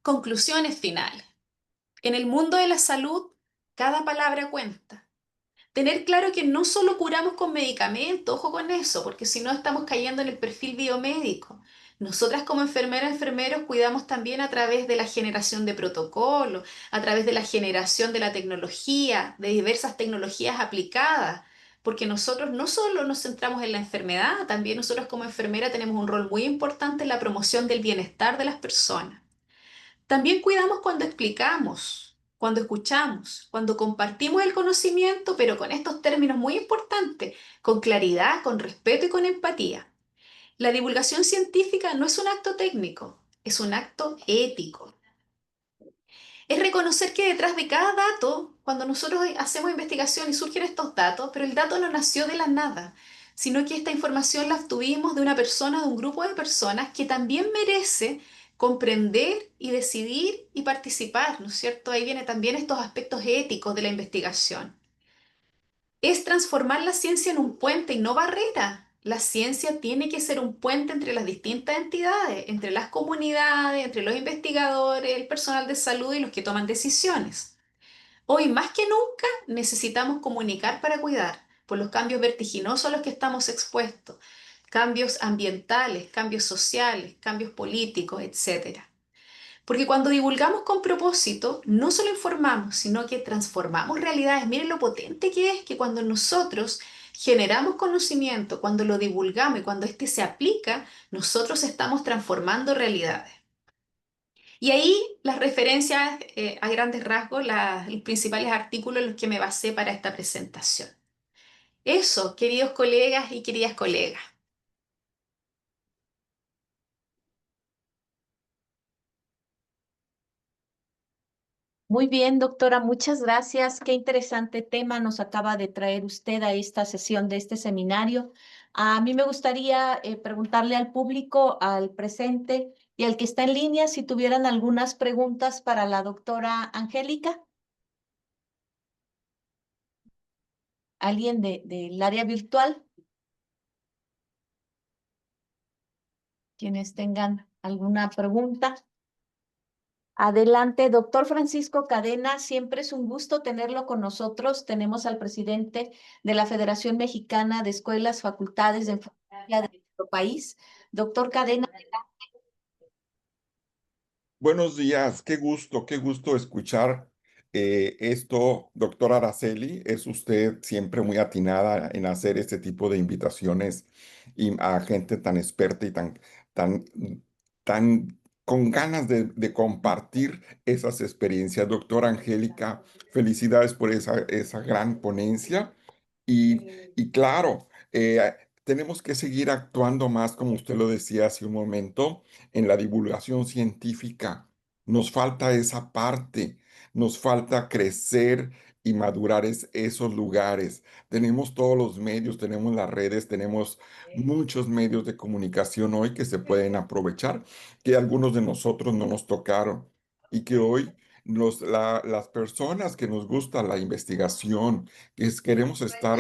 conclusiones finales. En el mundo de la salud, cada palabra cuenta. Tener claro que no solo curamos con medicamentos, ojo con eso, porque si no estamos cayendo en el perfil biomédico. Nosotras como enfermeras, enfermeros, cuidamos también a través de la generación de protocolos, a través de la generación de la tecnología, de diversas tecnologías aplicadas, porque nosotros no solo nos centramos en la enfermedad, también nosotros como enfermera tenemos un rol muy importante en la promoción del bienestar de las personas. También cuidamos cuando explicamos, cuando escuchamos, cuando compartimos el conocimiento, pero con estos términos muy importantes, con claridad, con respeto y con empatía. La divulgación científica no es un acto técnico, es un acto ético. Es reconocer que detrás de cada dato, cuando nosotros hacemos investigación y surgen estos datos, pero el dato no nació de la nada, sino que esta información la obtuvimos de una persona, de un grupo de personas que también merece comprender y decidir y participar, ¿no es cierto? Ahí vienen también estos aspectos éticos de la investigación. Es transformar la ciencia en un puente y no barrera. La ciencia tiene que ser un puente entre las distintas entidades, entre las comunidades, entre los investigadores, el personal de salud y los que toman decisiones. Hoy más que nunca necesitamos comunicar para cuidar por los cambios vertiginosos a los que estamos expuestos, cambios ambientales, cambios sociales, cambios políticos, etc. Porque cuando divulgamos con propósito, no solo informamos, sino que transformamos realidades. Miren lo potente que es que cuando nosotros generamos conocimiento, cuando lo divulgamos y cuando este se aplica, nosotros estamos transformando realidades. Y ahí las referencias a grandes rasgos, los principales artículos en los que me basé para esta presentación. Eso, queridos colegas y queridas colegas. Muy bien, doctora, muchas gracias. Qué interesante tema nos acaba de traer usted a esta sesión de este seminario. A mí me gustaría preguntarle al público, al presente y al que está en línea, si tuvieran algunas preguntas para la doctora Angélica. ¿Alguien del área virtual? Quienes tengan alguna pregunta. Adelante, doctor Francisco Cadena, siempre es un gusto tenerlo con nosotros. Tenemos al presidente de la Federación Mexicana de Escuelas, Facultades de Enfermería de nuestro país. Doctor Cadena, Buenos días, qué gusto escuchar esto, doctora Araceli. Es usted siempre muy atinada en hacer este tipo de invitaciones y a gente tan experta y tan, tan con ganas de compartir esas experiencias. Doctora Angélica, felicidades por esa gran ponencia. Y claro, tenemos que seguir actuando más, como usted lo decía hace un momento, en la divulgación científica. Nos falta esa parte, nos falta crecer y madurar esos lugares. Tenemos todos los medios, tenemos las redes, tenemos muchos medios de comunicación hoy que se pueden aprovechar, que algunos de nosotros no nos tocaron y que hoy las personas que nos gusta la investigación, queremos estar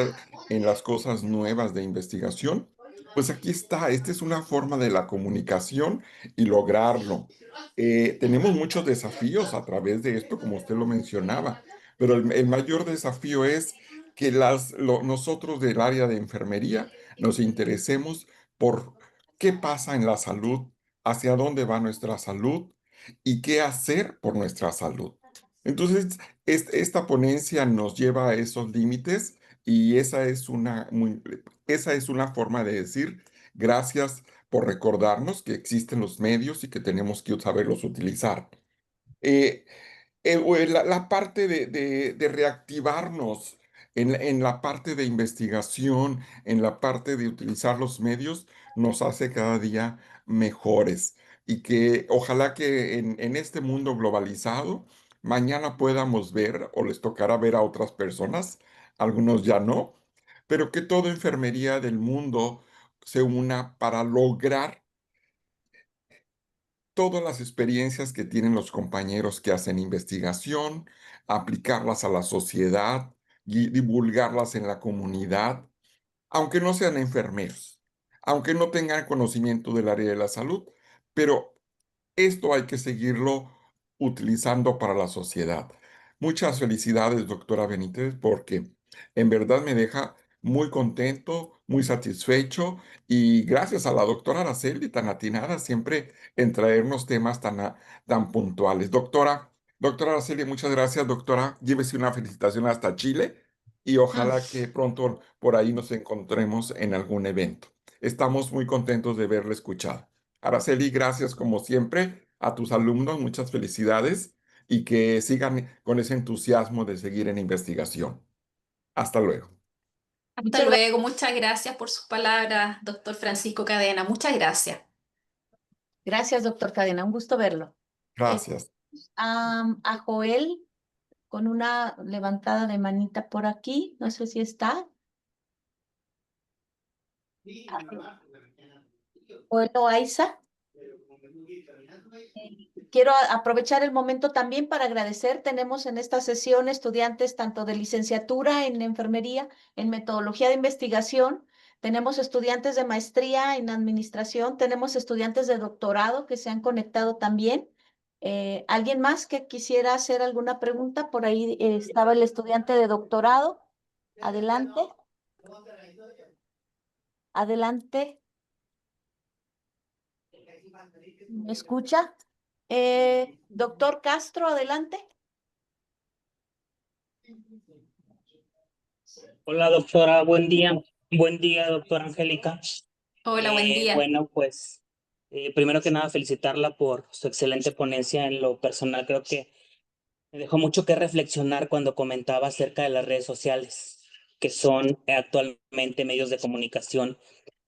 en las cosas nuevas de investigación, pues aquí está, esta es una forma de la comunicación y lograrlo. Tenemos muchos desafíos a través de esto, como usted lo mencionaba, pero el mayor desafío es que nosotros del área de enfermería nos interesemos por qué pasa en la salud, hacia dónde va nuestra salud y qué hacer por nuestra salud. Entonces, esta ponencia nos lleva a esos límites y esa es una forma de decir gracias por recordarnos que existen los medios y que tenemos que saberlos utilizar. Eh, la parte de reactivarnos en la parte de investigación, en la parte de utilizar los medios, nos hace cada día mejores. Y que ojalá que en este mundo globalizado, mañana podamos ver o les tocará ver a otras personas, algunos ya no, pero que toda enfermería del mundo se una para lograr todas las experiencias que tienen los compañeros que hacen investigación, aplicarlas a la sociedad y divulgarlas en la comunidad, aunque no sean enfermeros, aunque no tengan conocimiento del área de la salud, pero esto hay que seguirlo utilizando para la sociedad. Muchas felicidades, doctora Benítez, porque en verdad me deja muy contento, muy satisfecho y gracias a la doctora Araceli, tan atinada siempre en traernos temas tan puntuales. Doctora Araceli, muchas gracias, doctora. Llévese una felicitación hasta Chile y ojalá que pronto por ahí nos encontremos en algún evento. Estamos muy contentos de verla escuchado. Araceli, gracias como siempre a tus alumnos, muchas felicidades y que sigan con ese entusiasmo de seguir en investigación. Hasta luego. Hasta luego, muchas gracias por sus palabras, doctor Francisco Cadena. Muchas gracias. Gracias, doctor Cadena. Un gusto verlo. Gracias. A Joel con una levantada de manita por aquí. No sé si está. Joel Loaiza. Quiero aprovechar el momento también para agradecer. Tenemos en esta sesión estudiantes tanto de licenciatura en enfermería, en metodología de investigación. Tenemos estudiantes de maestría en administración. Tenemos estudiantes de doctorado que se han conectado también. ¿Alguien más que quisiera hacer alguna pregunta? Por ahí estaba el estudiante de doctorado. Adelante. Adelante. ¿Me escucha? Doctor Castro, adelante. Hola doctora, buen día. Buen día, doctora Angélica. Hola, buen día. Bueno, pues primero que nada felicitarla por su excelente ponencia. En lo personal creo que me dejó mucho que reflexionar cuando comentaba acerca de las redes sociales, que son actualmente medios de comunicación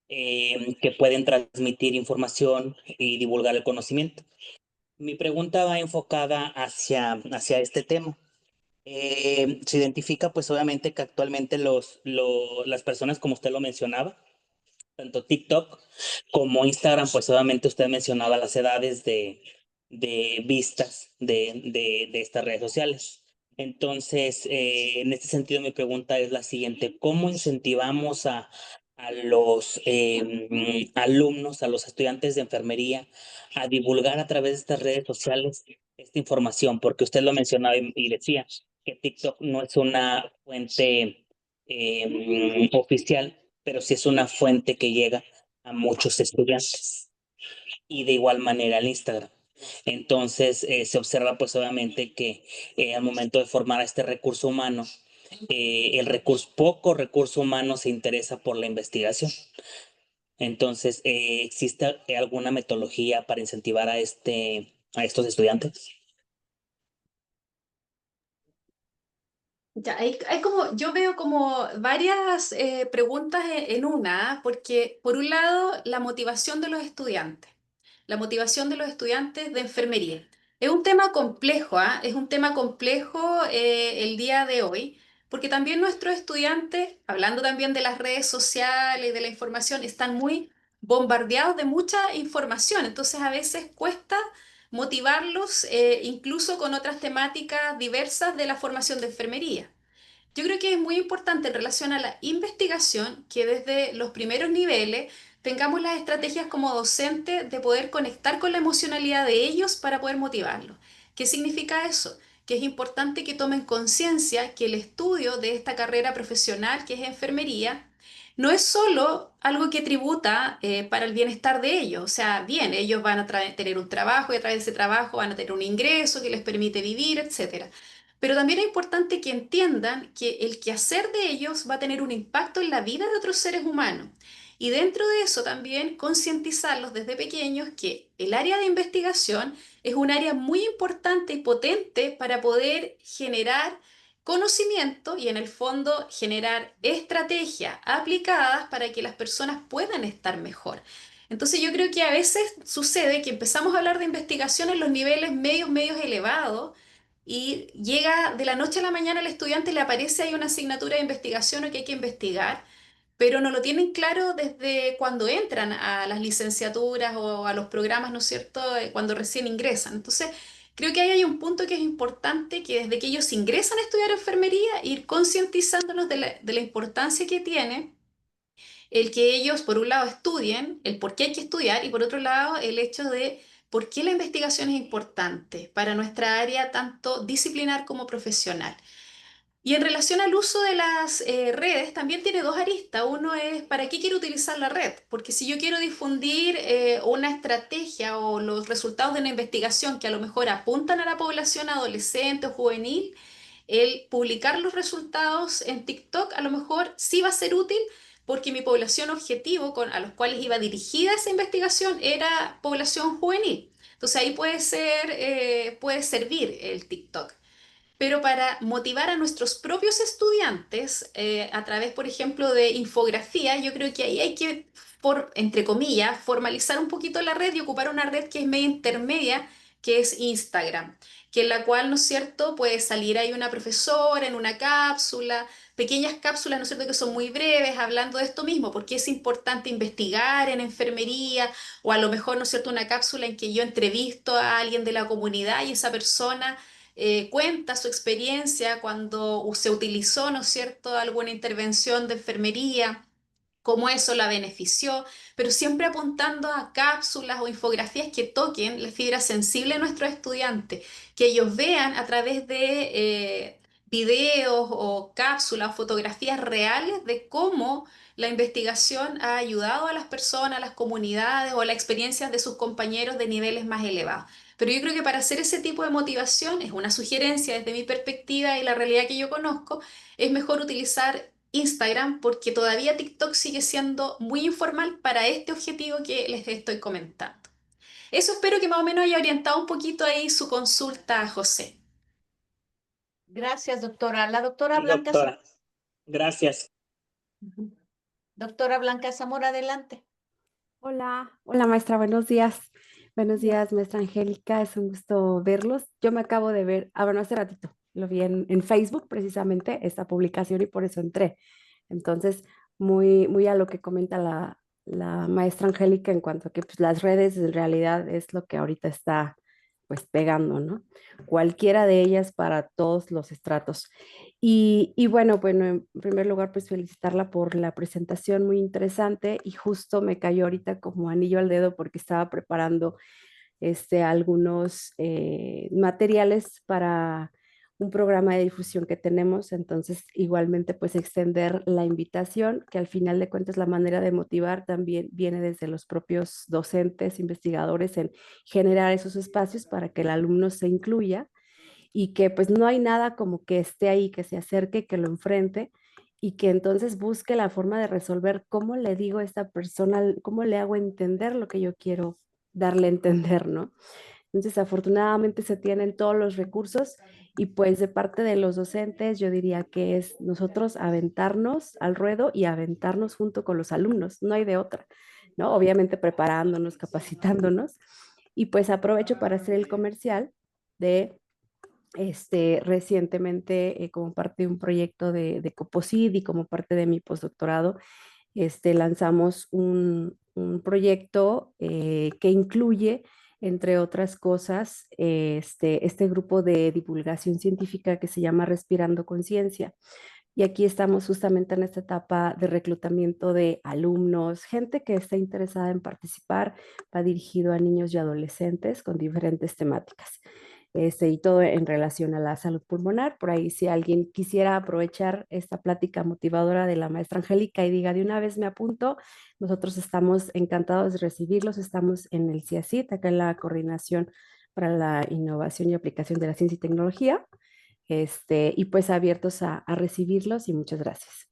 que pueden transmitir información y divulgar el conocimiento. Mi pregunta va enfocada hacia este tema. Se identifica pues obviamente que actualmente las personas, como usted lo mencionaba, tanto TikTok como Instagram, pues obviamente usted mencionaba las edades de vistas de estas redes sociales. Entonces, en este sentido, mi pregunta es la siguiente: ¿cómo incentivamos a los alumnos, a los estudiantes de enfermería, a divulgar a través de estas redes sociales esta información? Porque usted lo mencionaba y decía que TikTok no es una fuente oficial, pero sí es una fuente que llega a muchos estudiantes. Y de igual manera el Instagram. Entonces, se observa pues obviamente que al momento de formar este recurso humano, poco recurso humano se interesa por la investigación. Entonces, ¿existe alguna metodología para incentivar a estos estudiantes? Ya, yo veo como varias preguntas en una, porque por un lado, la motivación de los estudiantes, la motivación de los estudiantes de enfermería. Es un tema complejo, ¿ah? Es un tema complejo el día de hoy, porque también nuestros estudiantes, hablando también de las redes sociales y de la información, están muy bombardeados de mucha información, entonces a veces cuesta motivarlos incluso con otras temáticas diversas de la formación de enfermería. Yo creo que es muy importante en relación a la investigación que desde los primeros niveles tengamos las estrategias como docentes de poder conectar con la emocionalidad de ellos para poder motivarlos. ¿Qué significa eso? Que es importante que tomen conciencia que el estudio de esta carrera profesional que es enfermería no es solo algo que tributa para el bienestar de ellos. O sea, bien, ellos van a tener un trabajo y a través de ese trabajo van a tener un ingreso que les permite vivir, etcétera. Pero también es importante que entiendan que el quehacer de ellos va a tener un impacto en la vida de otros seres humanos. Y dentro de eso también concientizarlos desde pequeños que el área de investigación es un área muy importante y potente para poder generar conocimiento y en el fondo generar estrategias aplicadas para que las personas puedan estar mejor. Entonces yo creo que a veces sucede que empezamos a hablar de investigación en los niveles medios elevados y llega de la noche a la mañana al estudiante, le aparece ahí una asignatura de investigación o que hay que investigar, pero no lo tienen claro desde cuando entran a las licenciaturas o a los programas, ¿no es cierto?, cuando recién ingresan. Entonces, creo que ahí hay un punto que es importante, que desde que ellos ingresan a estudiar enfermería, ir concientizándolos de la importancia que tiene el que ellos, por un lado, estudien el por qué hay que estudiar y por otro lado, el hecho de por qué la investigación es importante para nuestra área, tanto disciplinar como profesional. Y en relación al uso de las redes, también tiene dos aristas. Uno es, ¿para qué quiero utilizar la red? Porque si yo quiero difundir una estrategia o los resultados de una investigación que a lo mejor apuntan a la población adolescente o juvenil, el publicar los resultados en TikTok a lo mejor sí va a ser útil porque mi población objetivo a los cuales iba dirigida esa investigación era población juvenil. Entonces ahí puede servir el TikTok. Pero para motivar a nuestros propios estudiantes a través, por ejemplo, de infografía, yo creo que ahí hay que, entre comillas, formalizar un poquito la red y ocupar una red que es media intermedia, que es Instagram, que en la cual, ¿no es cierto?, puede salir ahí una profesora en una cápsula, pequeñas cápsulas, ¿no es cierto?, que son muy breves, hablando de esto mismo, porque es importante investigar en enfermería, o a lo mejor, ¿no es cierto?, una cápsula en que yo entrevisto a alguien de la comunidad y esa persona cuenta su experiencia cuando se utilizó, ¿no es cierto?, alguna intervención de enfermería, cómo eso la benefició, pero siempre apuntando a cápsulas o infografías que toquen la fibra sensible de nuestros estudiantes, que ellos vean a través de videos o cápsulas, fotografías reales de cómo la investigación ha ayudado a las personas, a las comunidades o a las experiencias de sus compañeros de niveles más elevados. Pero yo creo que para hacer ese tipo de motivación, es una sugerencia desde mi perspectiva y la realidad que yo conozco, es mejor utilizar Instagram porque todavía TikTok sigue siendo muy informal para este objetivo que les estoy comentando. Eso espero que más o menos haya orientado un poquito ahí su consulta, José. Gracias, doctora. La doctora Sí, Blanca doctora. Gracias. Ujú. Doctora Blanca Zamora, adelante. Hola, hola maestra, buenos días. Buenos Ya. días, maestra Angélica, es un gusto verlos. Yo me acabo de ver, bueno, hace ratito, lo vi en Facebook precisamente, esta publicación y por eso entré. Entonces, muy a lo que comenta la maestra Angélica en cuanto a que pues, las redes en realidad es lo que ahorita está pues pegando, ¿no? Cualquiera de ellas para todos los estratos. Bueno, en primer lugar, pues felicitarla por la presentación muy interesante y justo me cayó ahorita como anillo al dedo porque estaba preparando algunos materiales para un programa de difusión que tenemos, entonces igualmente pues extender la invitación, que al final de cuentas la manera de motivar también viene desde los propios docentes, investigadores en generar esos espacios para que el alumno se incluya y que pues no hay nada como que esté ahí, que se acerque, que lo enfrente y que entonces busque la forma de resolver cómo le digo a esta persona, cómo le hago entender lo que yo quiero darle a entender, ¿no? Entonces, afortunadamente se tienen todos los recursos y pues de parte de los docentes yo diría que es nosotros aventarnos al ruedo y aventarnos junto con los alumnos, no hay de otra, ¿no? Obviamente preparándonos, capacitándonos y pues aprovecho para hacer el comercial de recientemente como parte de un proyecto de Coposid y como parte de mi postdoctorado, lanzamos un proyecto que incluye entre otras cosas, este grupo de divulgación científica que se llama Respirando Conciencia. Y aquí estamos justamente en esta etapa de reclutamiento de alumnos, gente que está interesada en participar, va dirigido a niños y adolescentes con diferentes temáticas. Y todo en relación a la salud pulmonar. Por ahí, si alguien quisiera aprovechar esta plática motivadora de la maestra Angélica y diga, de una vez me apunto, nosotros estamos encantados de recibirlos. Estamos en el CIACIT, acá en la Coordinación para la Innovación y Aplicación de la Ciencia y Tecnología, y pues abiertos a recibirlos, y muchas gracias.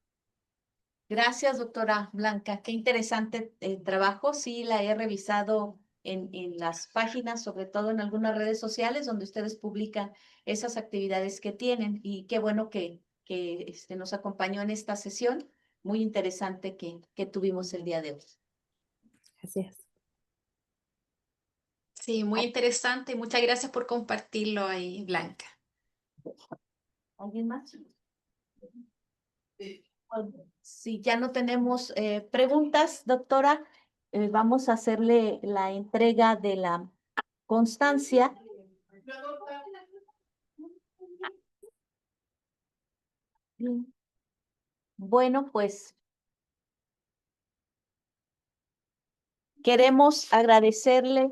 Gracias, doctora Blanca. Qué interesante trabajo. Sí, la he revisado en las páginas, sobre todo en algunas redes sociales donde ustedes publican esas actividades que tienen. Y qué bueno que nos acompañó en esta sesión muy interesante que tuvimos el día de hoy. Gracias. Sí, muy interesante. Muchas gracias por compartirlo ahí, Blanca. ¿Alguien más? Si ya no tenemos preguntas, doctora, vamos a hacerle la entrega de la constancia. Bien. Bueno, pues queremos agradecerle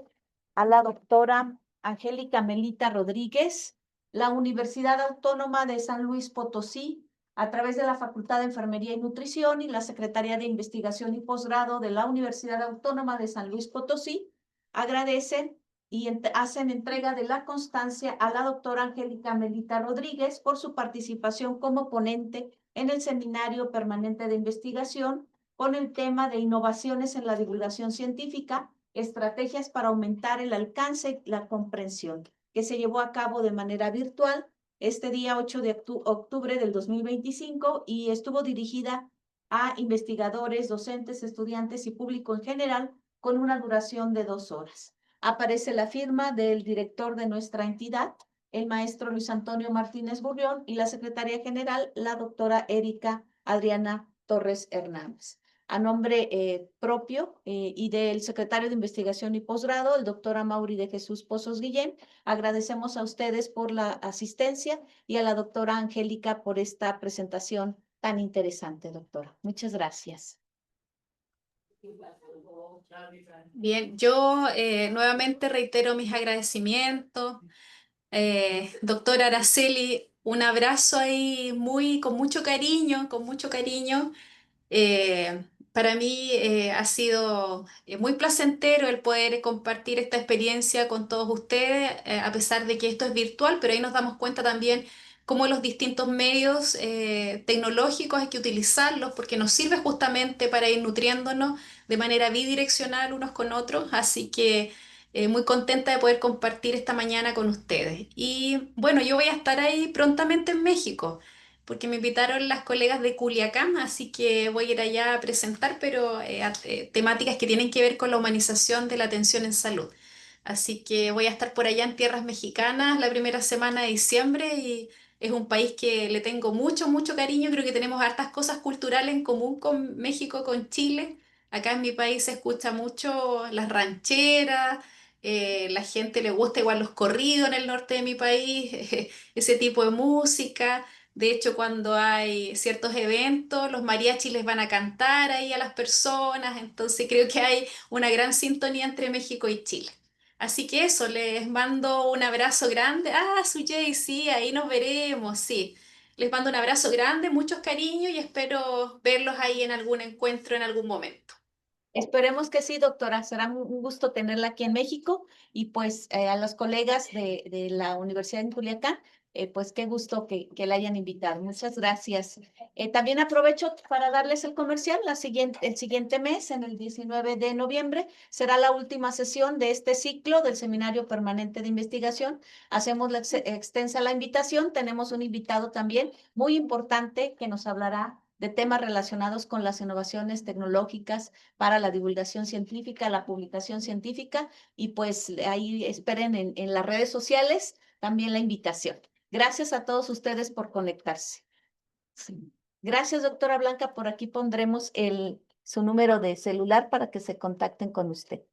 a la doctora Angélica Melita Rodríguez, la Universidad Autónoma de San Luis Potosí, a través de la Facultad de Enfermería y Nutrición y la Secretaría de Investigación y Posgrado de la Universidad Autónoma de San Luis Potosí, agradecen y hacen entrega de la constancia a la doctora Angélica Melita Rodríguez por su participación como ponente en el Seminario Permanente de Investigación con el tema de innovaciones en la divulgación científica, estrategias para aumentar el alcance y la comprensión, que se llevó a cabo de manera virtual este día 8 de octubre del 2025 y estuvo dirigida a investigadores, docentes, estudiantes y público en general con una duración de 2 horas. Aparece la firma del director de nuestra entidad, el maestro Luis Antonio Martínez Burrión, y la secretaria general, la doctora Erika Adriana Torres Hernández. A nombre propio y del secretario de Investigación y Posgrado, el doctor Amaury de Jesús Pozos Guillén, agradecemos a ustedes por la asistencia y a la doctora Angélica por esta presentación tan interesante, doctora. Muchas gracias. Bien, yo nuevamente reitero mis agradecimientos. Doctora Araceli, un abrazo ahí con mucho cariño, con mucho cariño. Para mí ha sido muy placentero el poder compartir esta experiencia con todos ustedes, a pesar de que esto es virtual, pero ahí nos damos cuenta también cómo los distintos medios tecnológicos hay que utilizarlos porque nos sirve justamente para ir nutriéndonos de manera bidireccional unos con otros. Así que muy contenta de poder compartir esta mañana con ustedes. Y bueno, yo voy a estar ahí prontamente en México porque me invitaron las colegas de Culiacán, así que voy a ir allá a presentar, pero temáticas que tienen que ver con la humanización de la atención en salud. Así que voy a estar por allá en tierras mexicanas la primera semana de diciembre y es un país que le tengo mucho, mucho cariño. Creo que tenemos hartas cosas culturales en común con México, con Chile. Acá en mi país se escucha mucho las rancheras, la gente le gusta igual los corridos en el norte de mi país, ese tipo de música. De hecho, cuando hay ciertos eventos, los mariachis les van a cantar ahí a las personas, entonces creo que hay una gran sintonía entre México y Chile. Así que eso, les mando un abrazo grande. Ah, Sujei, sí, ahí nos veremos, sí. Les mando un abrazo grande, muchos cariños y espero verlos ahí en algún encuentro en algún momento. Esperemos que sí, doctora. Será un gusto tenerla aquí en México y pues a los colegas de la Universidad de Culiacán, pues qué gusto que la hayan invitado. Muchas gracias. También aprovecho para darles el comercial. El siguiente mes, en el 19 de noviembre, será la última sesión de este ciclo del Seminario Permanente de Investigación. Hacemos extensa la invitación. Tenemos un invitado también muy importante que nos hablará de temas relacionados con las innovaciones tecnológicas para la divulgación científica, la publicación científica, y pues ahí esperen en las redes sociales también la invitación. Gracias a todos ustedes por conectarse. Sí. Gracias, doctora Blanca. Por aquí pondremos su número de celular para que se contacten con usted.